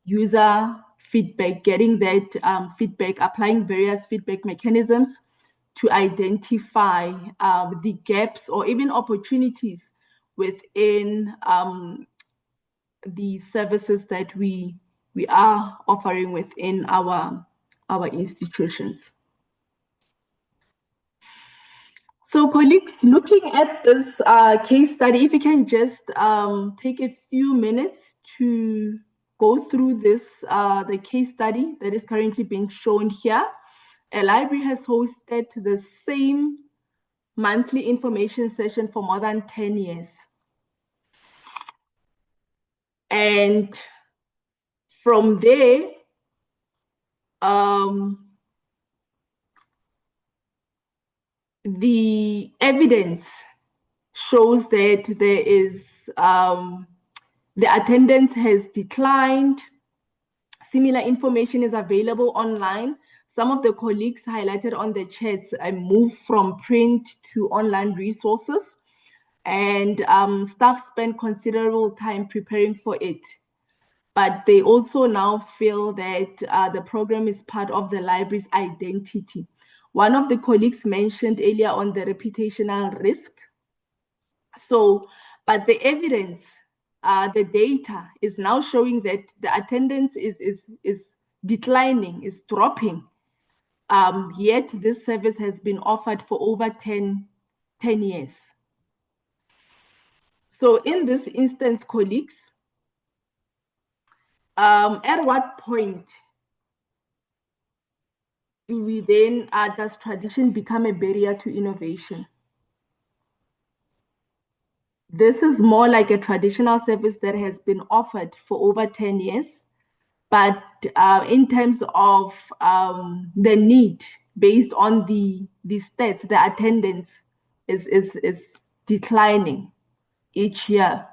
S1: user feedback, getting that feedback, applying various feedback mechanisms to identify the gaps or even opportunities within the services that we are offering within our institutions. So colleagues, looking at this case study, if you can just take a few minutes to go through this, the case study that is currently being shown here. A library has hosted the same monthly information session for more than 10 years. And from there, the evidence shows that there is the attendance has declined. Similar information is available online. Some of the colleagues highlighted on the chats a move from print to online resources, and staff spend considerable time preparing for it. But they also now feel that the program is part of the library's identity. One of the colleagues mentioned earlier on the reputational risk. So, but the evidence, the data is now showing that the attendance is declining, is dropping. Yet this service has been offered for over 10 years. So in this instance, colleagues, at what point do we then, does tradition become a barrier to innovation? This is more like a traditional service that has been offered for over 10 years. But in terms of the need, based on the stats, the attendance is declining each year.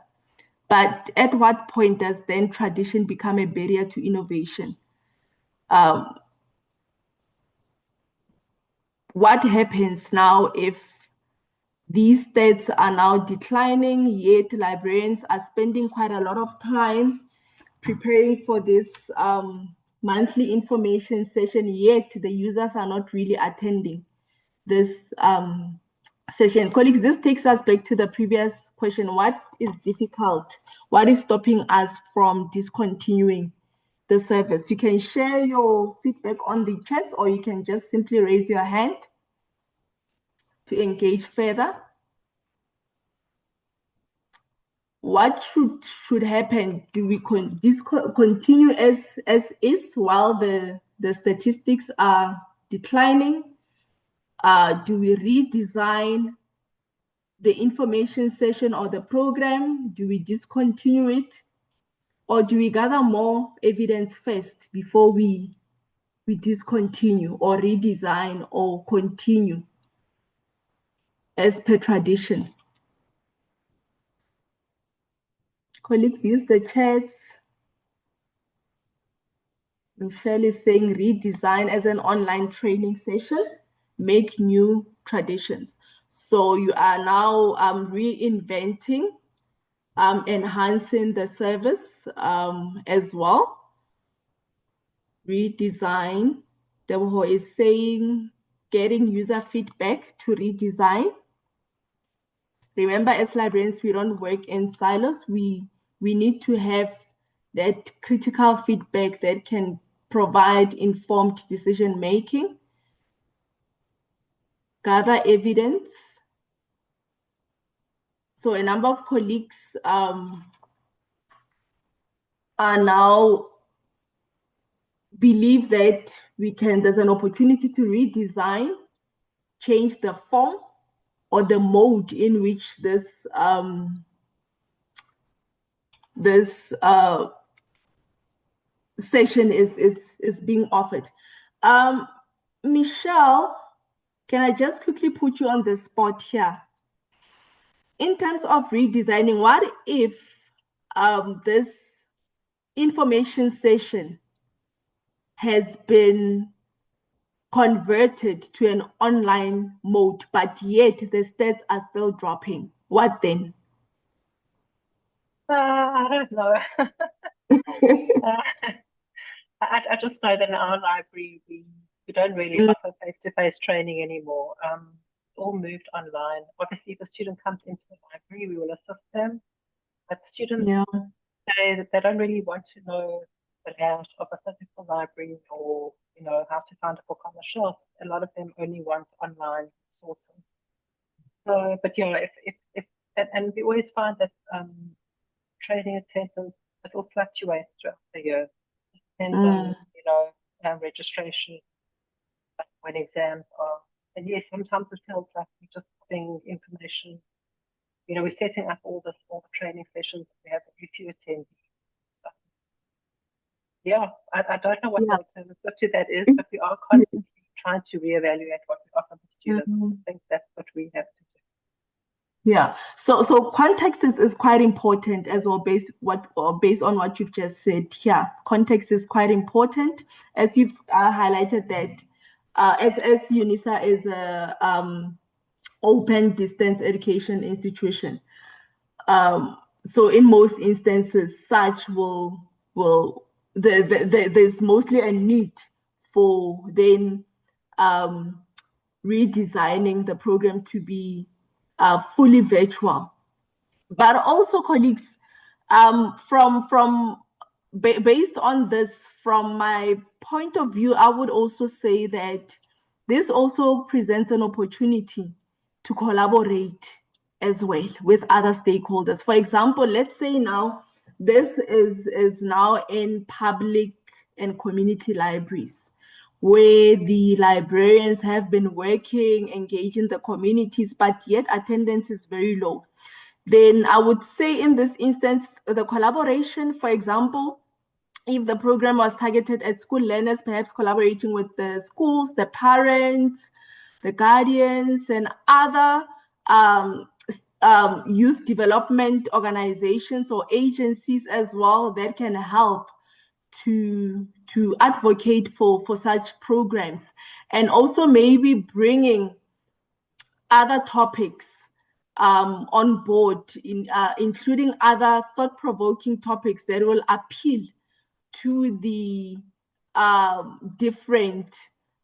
S1: But at what point does then tradition become a barrier to innovation? What happens now if these stats are now declining, yet librarians are spending quite a lot of time preparing for this monthly information session, yet the users are not really attending this session? Colleagues, this takes us back to the previous question. What is difficult? What is stopping us from discontinuing the service? You can share your feedback on the chat, or you can just simply raise your hand to engage further. What should happen? Do we continue as is while the statistics are declining? Do we redesign the information session or the program? Do we discontinue it? Or do we gather more evidence first before we discontinue or redesign or continue as per tradition? Colleagues, use the chats. Michelle is saying redesign as an online training session, make new traditions. So you are now reinventing, enhancing the service as well. Redesign. Deboho is saying getting user feedback to redesign. Remember, as librarians, we don't work in silos. We need to have that critical feedback that can provide informed decision making. Gather evidence. So a number of colleagues are now believe that there's an opportunity to redesign, change the form or the mode in which this session is being offered. Michelle, can I just quickly put you on the spot here? In terms of redesigning, what if this information session has been converted to an online mode, but yet the stats are still dropping? What then?
S3: I don't know. I just know that in our library, we don't really offer face-to-face training anymore. All moved online. Obviously, if a student comes into the library, we will assist them. But students, they don't really want to know the layout of a physical library, or how to find a book on the shelf. A lot of them only want online sources. So, but and we always find that training attendance, it will fluctuate throughout the year. Depends on registration, when exams are. And yes, sometimes it feels like we're just putting information. We're setting up all the training sessions. We have a few attendees. Yeah, I don't know what the alternative to that is, but we are constantly trying to reevaluate what we offer the students.
S1: Mhm.
S3: I think that's what we have to do.
S1: Yeah. So context is quite important as well, based on what you've just said. Yeah, context is quite important, as you've highlighted that as UNISA is a open distance education institution. So in most instances, such there's mostly a need for then redesigning the program to be fully virtual. But also, colleagues, based on this, from my point of view, I would also say that this also presents an opportunity to collaborate as well with other stakeholders. For example, let's say now this is now in public and community libraries, where the librarians have been working, engaging the communities, but yet attendance is very low. Then I would say in this instance, the collaboration, for example, if the program was targeted at school learners, perhaps collaborating with the schools, the parents, the guardians, and other youth development organizations or agencies as well that can help to advocate for such programs, and also maybe bringing other topics on board, including other thought-provoking topics that will appeal to the different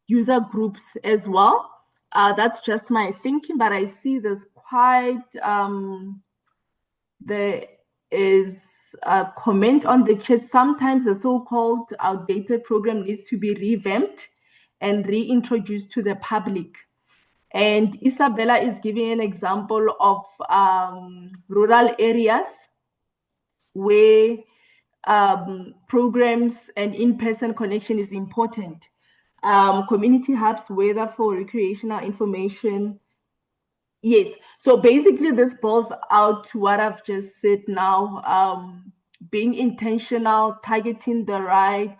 S1: user groups as well. That's just my thinking, but I see there's quite, there is a comment on the chat. Sometimes the so-called outdated program needs to be revamped and reintroduced to the public. And Isabella is giving an example of rural areas where programs and in-person connection is important. Community hubs, whether for recreational information. Yes, so basically this boils out to what I've just said now, being intentional, targeting the right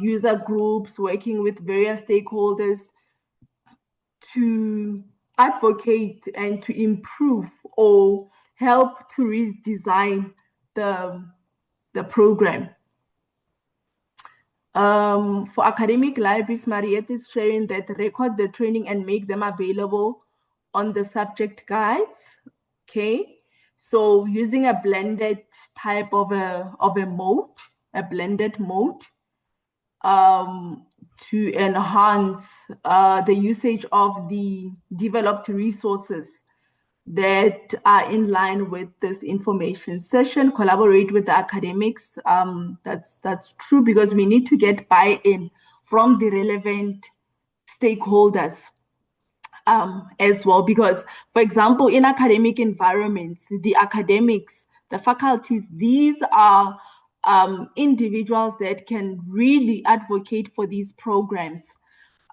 S1: user groups, working with various stakeholders to advocate and to improve or help to redesign the program. For academic libraries, Mariette is sharing that record the training and make them available on the subject guides. Okay, so using a blended type of a mode, a blended mode, to enhance the usage of the developed resources that are in line with this information session. Collaborate with the academics. That's true, because we need to get buy-in from the relevant stakeholders as well. Because, for example, in academic environments, the academics, the faculties, these are individuals that can really advocate for these programs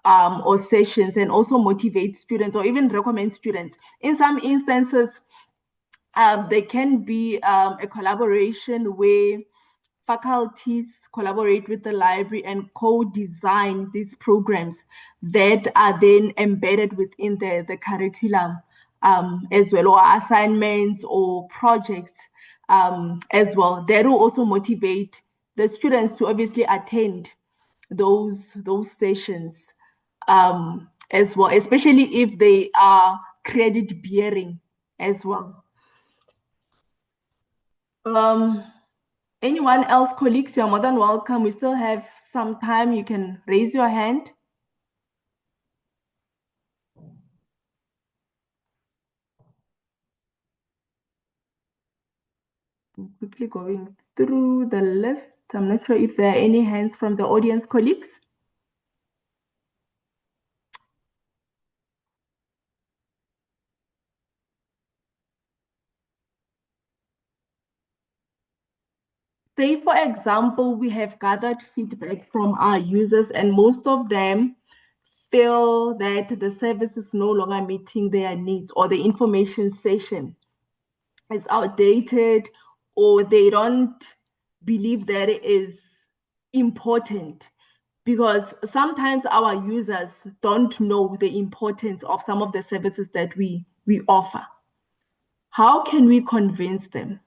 S1: or sessions, and also motivate students or even recommend students. In some instances, there can be a collaboration where faculties collaborate with the library and co-design these programs that are then embedded within the curriculum as well, or assignments or projects as well. That will also motivate the students to obviously attend those sessions as well, especially if they are credit bearing as well. Anyone else, colleagues, you're more than welcome. We still have some time. You can raise your hand. I'm quickly going through the list. I'm not sure if there are any hands from the audience, colleagues. Say, for example, we have gathered feedback from our users, and most of them feel that the service is no longer meeting their needs, or the information session is outdated, or they don't believe that it is important because sometimes our users don't know the importance of some of the services that we offer. How can we convince them?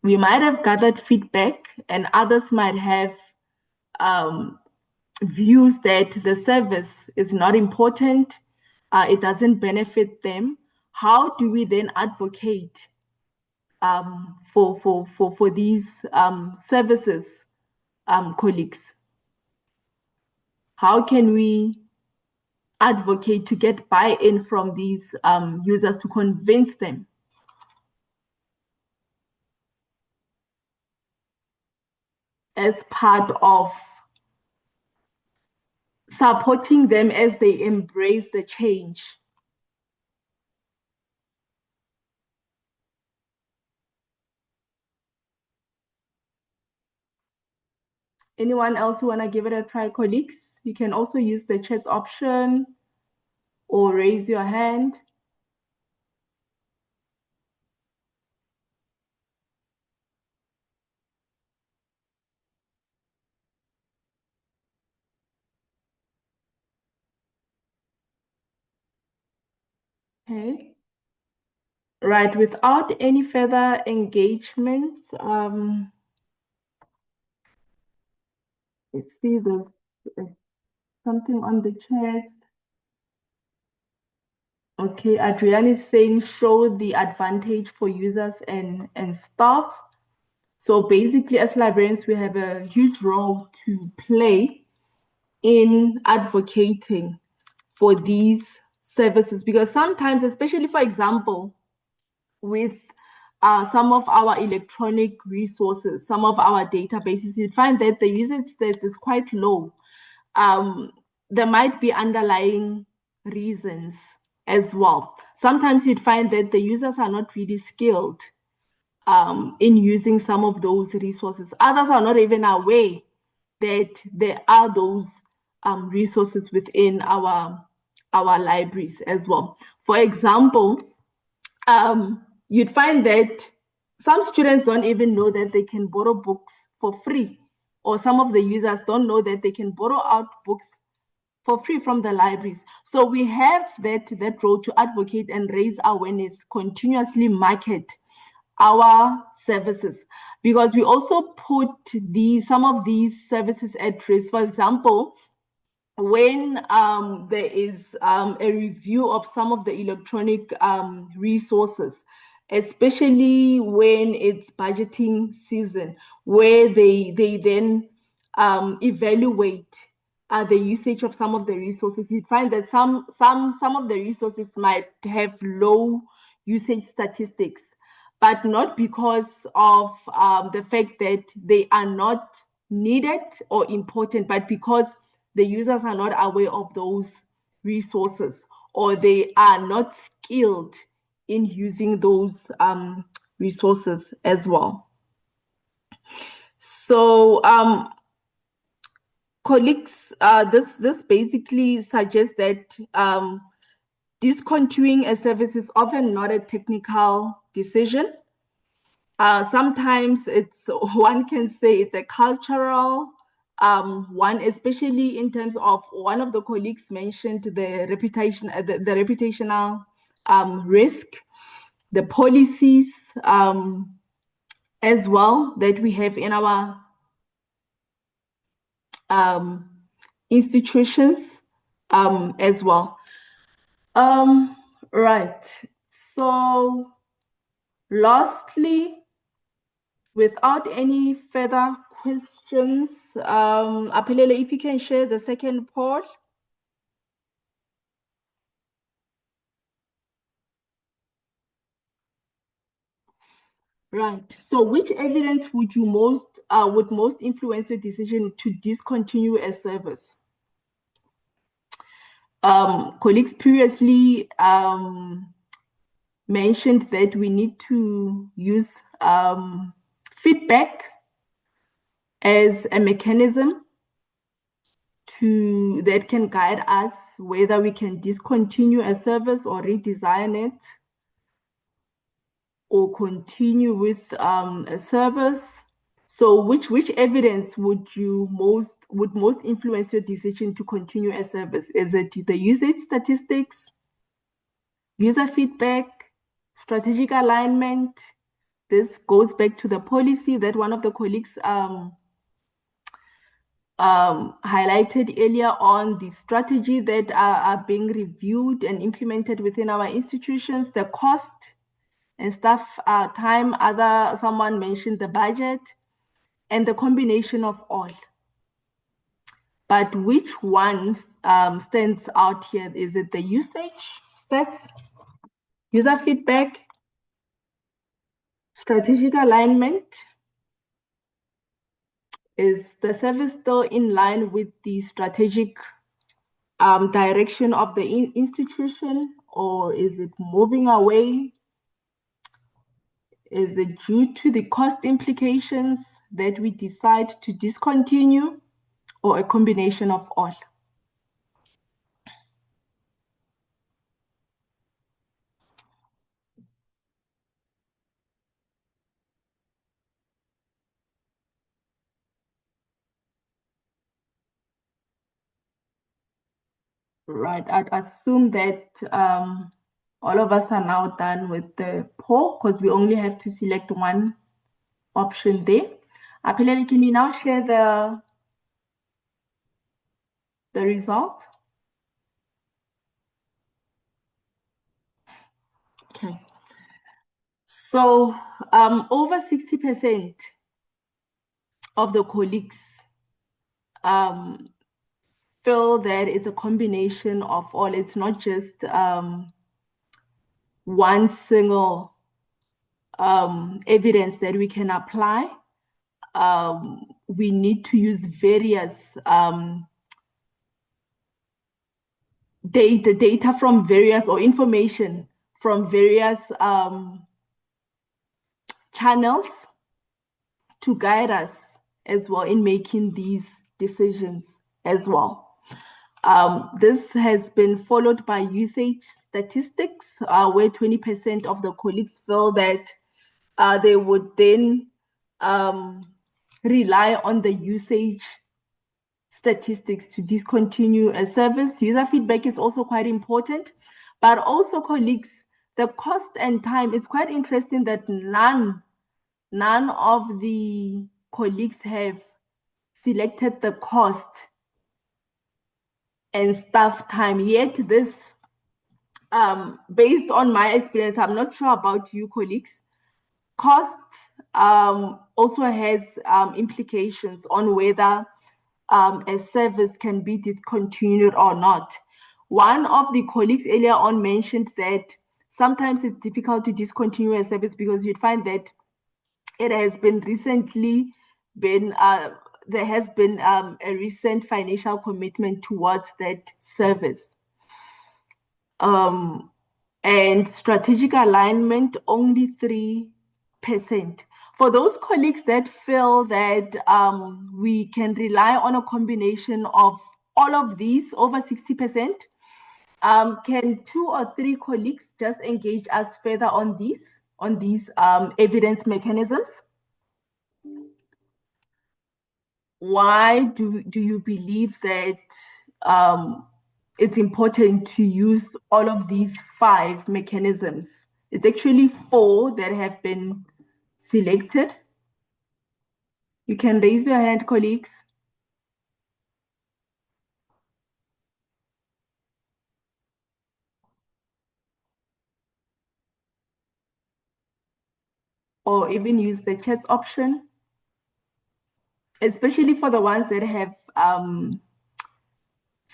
S1: We might have gathered feedback, and others might have views that the service is not important, it doesn't benefit them. How do we then advocate for these services, colleagues? How can we advocate to get buy-in from these users to convince them? As part of supporting them as they embrace the change. Anyone else who want to give it a try, colleagues? You can also use the chat option or raise your hand. Okay. Right, without any further engagements, let's see something on the chat. Okay, Adrian is saying show the advantage for users and staff. So basically, as librarians, we have a huge role to play in advocating for these services, because sometimes, especially for example, with some of our electronic resources, some of our databases, you find that the usage stats is quite low. There might be underlying reasons as well. Sometimes you'd find that the users are not really skilled in using some of those resources. Others are not even aware that there are those resources within our libraries as well. For example, you'd find that some students don't even know that they can borrow books for free, or some of the users don't know that they can borrow out books for free from the libraries. So we have that role to advocate and raise awareness, continuously market our services, because we also put some of these services at risk. For example, when there is a review of some of the electronic resources, especially when it's budgeting season, where they then evaluate the usage of some of the resources, you find that some of the resources might have low usage statistics, but not because of the fact that they are not needed or important, but because the users are not aware of those resources, or they are not skilled in using those resources as well. So colleagues, this basically suggests that discontinuing a service is often not a technical decision. Sometimes one can say it's a cultural one, especially in terms of one of the colleagues mentioned the reputational risk, the policies as well that we have in our institutions as well. Right. So lastly, without any further questions, Aphelele, if you can share the second poll. Right. So which evidence would most influence your decision to discontinue a service? Colleagues previously mentioned that we need to use feedback as a mechanism that can guide us whether we can discontinue a service or redesign it, or continue with a service. So which evidence would most influence your decision to continue a service? Is it the usage statistics, user feedback, strategic alignment? This goes back to the policy that one of the colleagues highlighted earlier on, the strategy that are being reviewed and implemented within our institutions, the cost and staff time. Someone mentioned the budget, and the combination of all. But which one stands out here? Is it the usage stats, user feedback, strategic alignment? Is the service still in line with the strategic direction of the institution, or is it moving away? Is it due to the cost implications that we decide to discontinue, or a combination of all? Right, I'd assume that all of us are now done with the poll because we only have to select one option there. Aphelele, can you now share the result? Okay. So over 60% of the colleagues feel that it's a combination of all. It's not just one single evidence that we can apply. We need to use various data from various, or information from various channels to guide us as well in making these decisions as well. This has been followed by usage statistics, where 20% of the colleagues feel that they would then rely on the usage statistics to discontinue a service. User feedback is also quite important, but also colleagues, the cost and time. It's quite interesting that none of the colleagues have selected the cost and staff time, yet this, based on my experience, I'm not sure about you colleagues, cost also has implications on whether a service can be discontinued or not. One of the colleagues earlier on mentioned that sometimes it's difficult to discontinue a service because you'd find that it has been recently been there has been a recent financial commitment towards that service. And strategic alignment, only 3%. For those colleagues that feel that we can rely on a combination of all of these, over 60%, can 2 or 3 colleagues just engage us further on these evidence mechanisms? Why do you believe that it's important to use all of these 5 mechanisms? It's actually 4 that have been selected. You can raise your hand, colleagues. Or even use the chat option, especially for the ones that have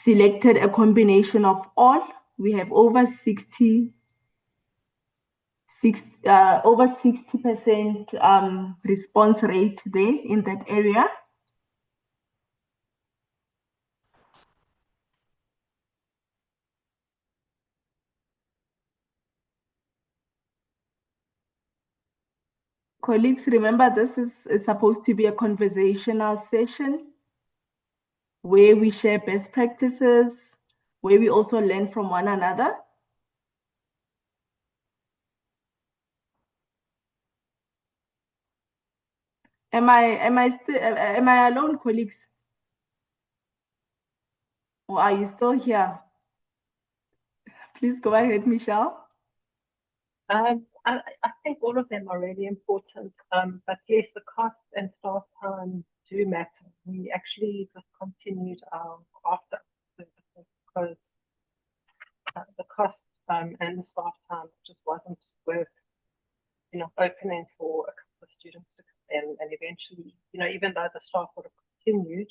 S1: selected a combination of all. We have over 60% response rate there in that area. Colleagues, remember this is supposed to be a conversational session where we share best practices, where we also learn from one another. Am I alone, colleagues? Or are you still here? Please go ahead, Michelle.
S3: I think all of them are really important. But yes, the cost and staff time do matter. We actually discontinued our after services because the cost and the staff time just wasn't worth, opening for a couple of students to come in, and eventually, even though the staff would have continued,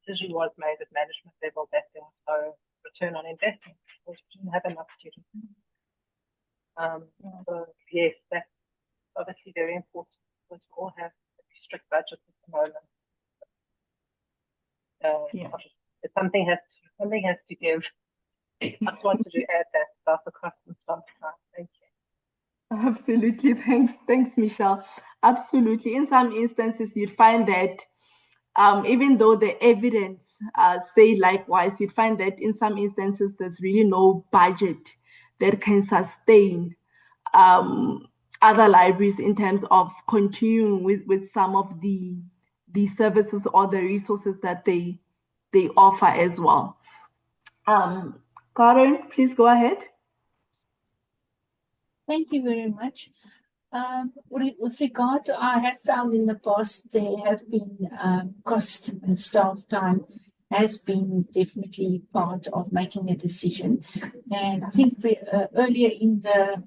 S3: decision was made at management level that there was no return on investment because we didn't have enough students. So yes, that's obviously very important because we all have a strict budget at the moment. If something has to give. I just wanted to add that about the cost and staff time. Thank you.
S1: Absolutely. Thanks, Michelle. Absolutely. In some instances, you'd find that even though the evidence say likewise, you'd find that in some instances there's really no budget that can sustain other libraries in terms of continuing with some of the services or the resources that they offer as well. Karen, please go ahead.
S6: Thank you very much. With regard to, I have found in the past there have been cost and staff time has been definitely part of making a decision. And I think earlier in the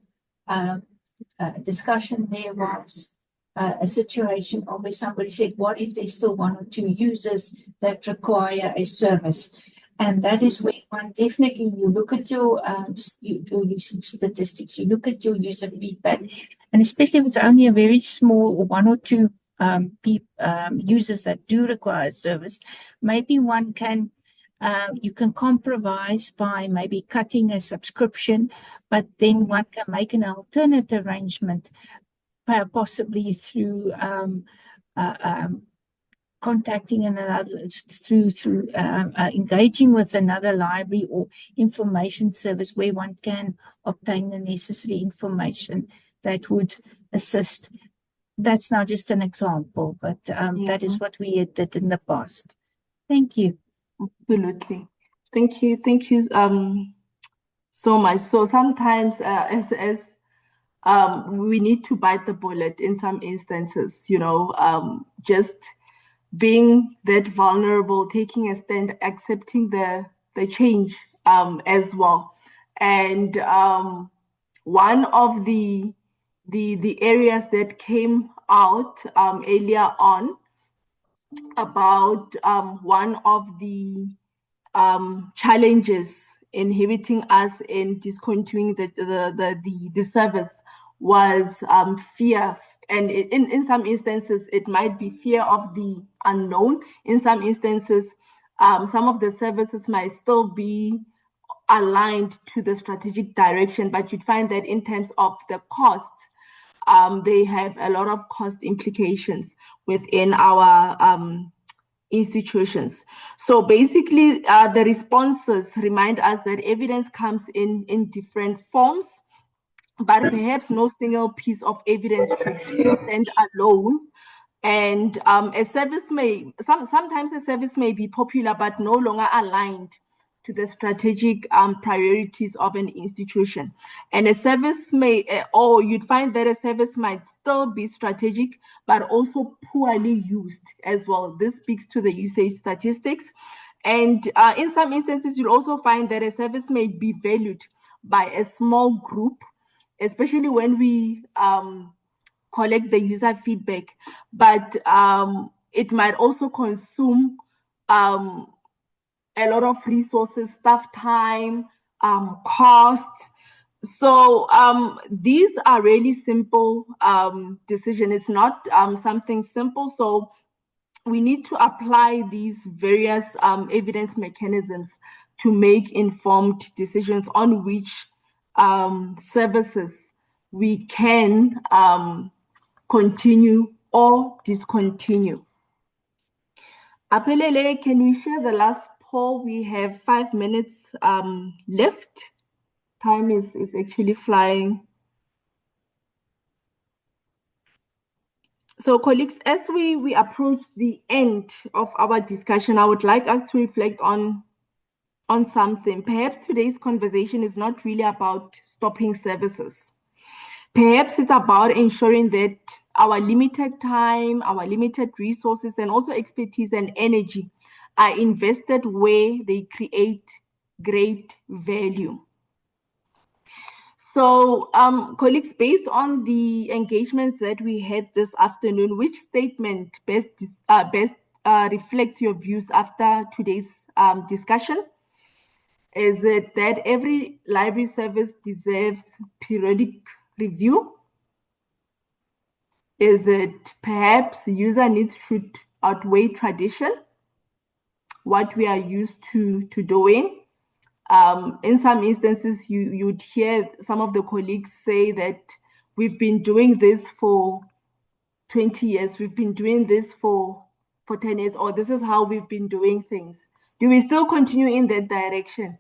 S6: discussion there was a situation of where somebody said, what if there's still one or two users that require a service? And that is where one definitely, you look at your usage statistics, you look at your user feedback, and especially if it's only a very small or one or two users that do require service, maybe one can, you can compromise by maybe cutting a subscription, but then one can make an alternate arrangement, possibly through contacting another through engaging with another library or information service where one can obtain the necessary information that would assist. That's now just an example, but that is what we did in the past. Thank you.
S1: Absolutely. Thank you so much. So sometimes as we need to bite the bullet in some instances, just being that vulnerable, taking a stand, accepting the change as well. And one of the areas that came out earlier on about one of the challenges inhibiting us in discontinuing the service was fear. And in some instances, it might be fear of the unknown. In some instances, some of the services might still be aligned to the strategic direction, but you'd find that in terms of the cost, they have a lot of cost implications within our institutions. So basically, the responses remind us that evidence comes in different forms, but perhaps no single piece of evidence should stand alone. And a service sometimes a service may be popular, but no longer aligned to the strategic priorities of an institution. And a service or you'd find that a service might still be strategic, but also poorly used as well. This speaks to the usage statistics. And in some instances, you'll also find that a service may be valued by a small group, especially when we collect the user feedback, but it might also consume a lot of resources, staff time, costs. So these are really simple decisions. It's not something simple. So we need to apply these various evidence mechanisms to make informed decisions on which services we can continue or discontinue. Apelele, can we share the last poll? We have 5 minutes left. Time is actually flying. So colleagues, as we approach the end of our discussion, I would like us to reflect on something. Perhaps today's conversation is not really about stopping services. Perhaps it's about ensuring that our limited time, our limited resources, and also expertise and energy are invested where they create great value. So, colleagues, based on the engagements that we had this afternoon, which statement best reflects your views after today's discussion? Is it that every library service deserves periodic review? Is it perhaps user needs should outweigh tradition, what we are used to doing? In some instances, you'd hear some of the colleagues say that we've been doing this for 20 years, we've been doing this for 10 years, or this is how we've been doing things. Do we still continue in that direction,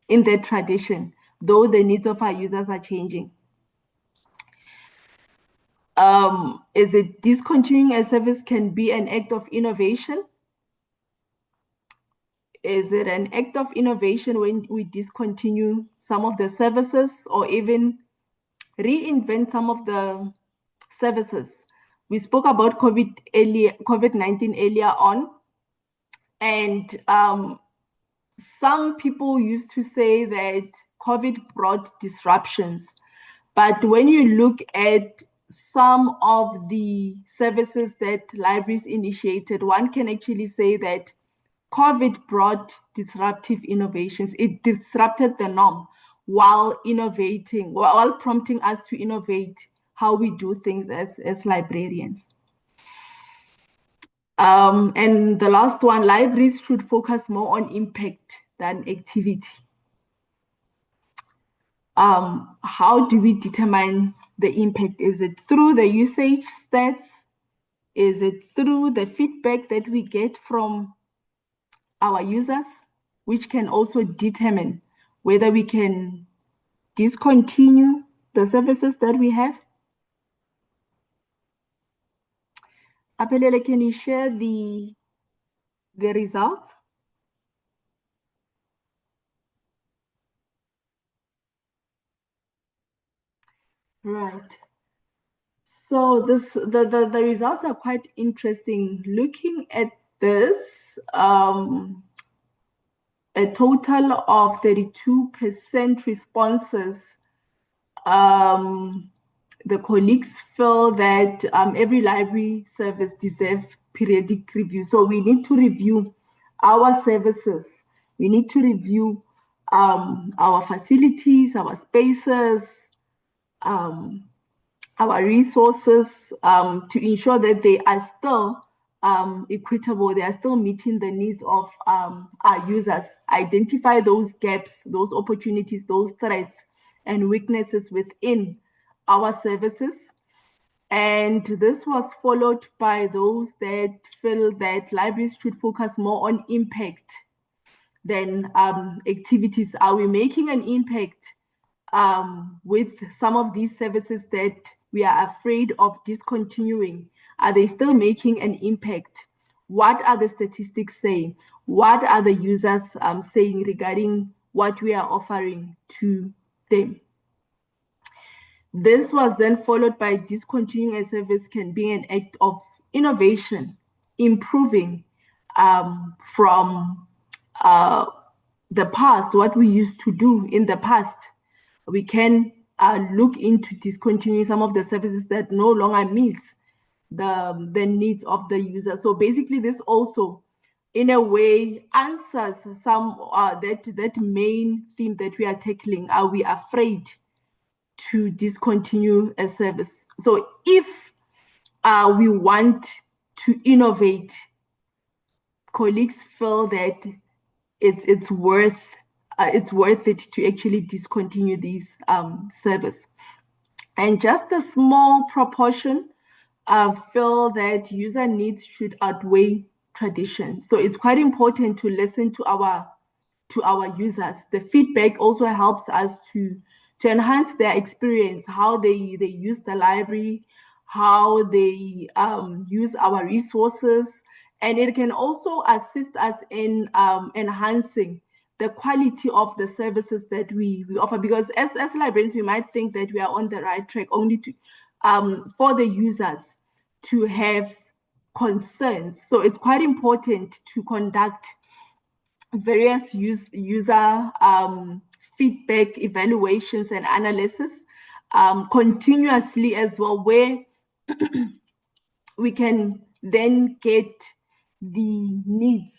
S1: in that tradition, though the needs of our users are changing? Is it discontinuing a service can be an act of innovation? Is it an act of innovation when we discontinue some of the services or even reinvent some of the services? We spoke about COVID-19 earlier on, and some people used to say that COVID brought disruptions. But when you look at some of the services that libraries initiated, one can actually say that COVID brought disruptive innovations. It disrupted the norm while innovating, while prompting us to innovate how we do things as librarians. And the last one, libraries should focus more on impact than activity. How do we determine the impact? Is it through the usage stats? Is it through the feedback that we get from our users, which can also determine whether we can discontinue the services that we have? Apelele, can you share the results? Right. So the results are quite interesting. Looking at this, a total of 32% responses. The colleagues feel that every library service deserves periodic review. So we need to review our services. We need to review our facilities, our spaces, our resources to ensure that they are still equitable, they are still meeting the needs of our users, identify those gaps, those opportunities, those threats and weaknesses within our services. And this was followed by those that feel that libraries should focus more on impact than activities. Are we making an impact with some of these services that we are afraid of discontinuing? Are they still making an impact? What are the statistics saying? What are the users saying regarding what we are offering to them? This was then followed by discontinuing a service can be an act of innovation, improving from the past, what we used to do in the past. We can look into discontinuing some of the services that no longer meet the needs of the user. So basically, this also, in a way, answers some that main theme that we are tackling. Are we afraid to discontinue a service? So if we want to innovate, colleagues feel that it's worth it to actually discontinue these service. And just a small proportion feel that user needs should outweigh tradition. So it's quite important to listen to our users. The feedback also helps us to enhance their experience, how they use the library, how they use our resources, and it can also assist us in enhancing the quality of the services that we offer. Because as librarians, we might think that we are on the right track only to for the users to have concerns. So it's quite important to conduct various user feedback evaluations and analysis continuously as well, where we can then get the needs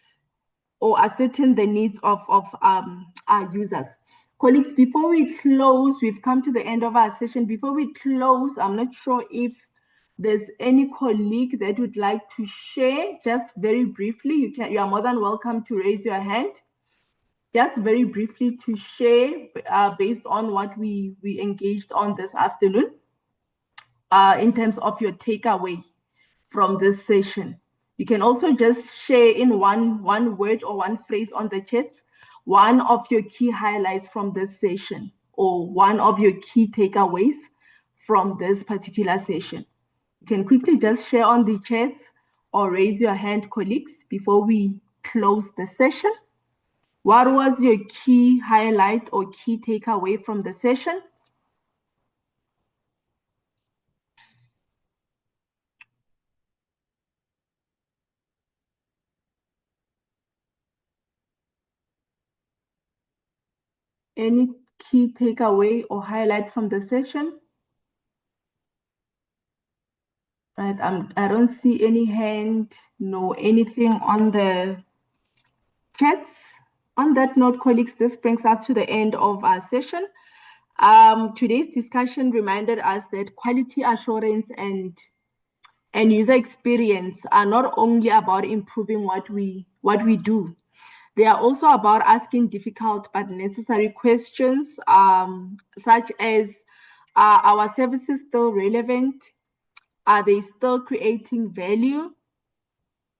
S1: or ascertain the needs of our users. Colleagues, before we close, we've come to the end of our session. Before we close, I'm not sure if there's any colleague that would like to share, just very briefly. You are more than welcome to raise your hand. Just very briefly to share based on what we engaged on this afternoon in terms of your takeaway from this session. You can also just share in one word or one phrase on the chat, one of your key highlights from this session or one of your key takeaways from this particular session. You can quickly just share on the chat or raise your hand, colleagues, before we close the session. What was your key highlight or key takeaway from the session? Any key takeaway or highlight from the session? Right, I don't see any hand, no anything on the chats. On that note, colleagues, this brings us to the end of our session. Today's discussion reminded us that quality assurance and user experience are not only about improving what we do. They are also about asking difficult but necessary questions, such as, are our services still relevant? Are they still creating value?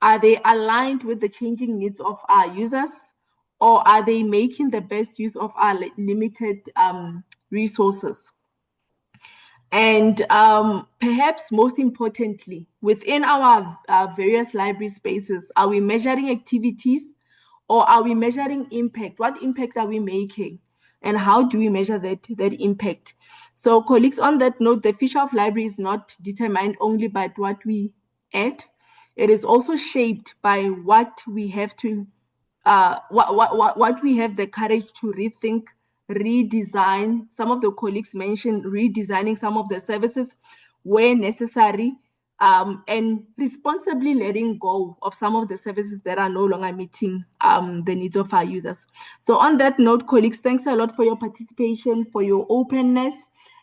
S1: Are they aligned with the changing needs of our users? Or are they making the best use of our limited resources? And perhaps most importantly, within our various library spaces, are we measuring activities or are we measuring impact? What impact are we making? And how do we measure that impact? So colleagues, on that note, the future of library is not determined only by what we add. It is also shaped by what we have to, what we have the courage to rethink, redesign. Some of the colleagues mentioned redesigning some of the services where necessary, and responsibly letting go of some of the services that are no longer meeting the needs of our users. So on that note, colleagues, thanks a lot for your participation, for your openness,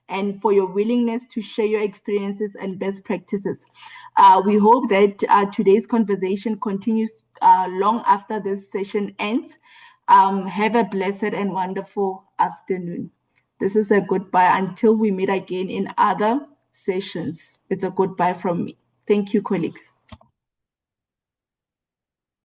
S1: and for your willingness to share your experiences and best practices. We hope that today's conversation continues long after this session ends. Have a blessed and wonderful afternoon. This is a goodbye until we meet again in other sessions. It's a goodbye from me. Thank you, colleagues.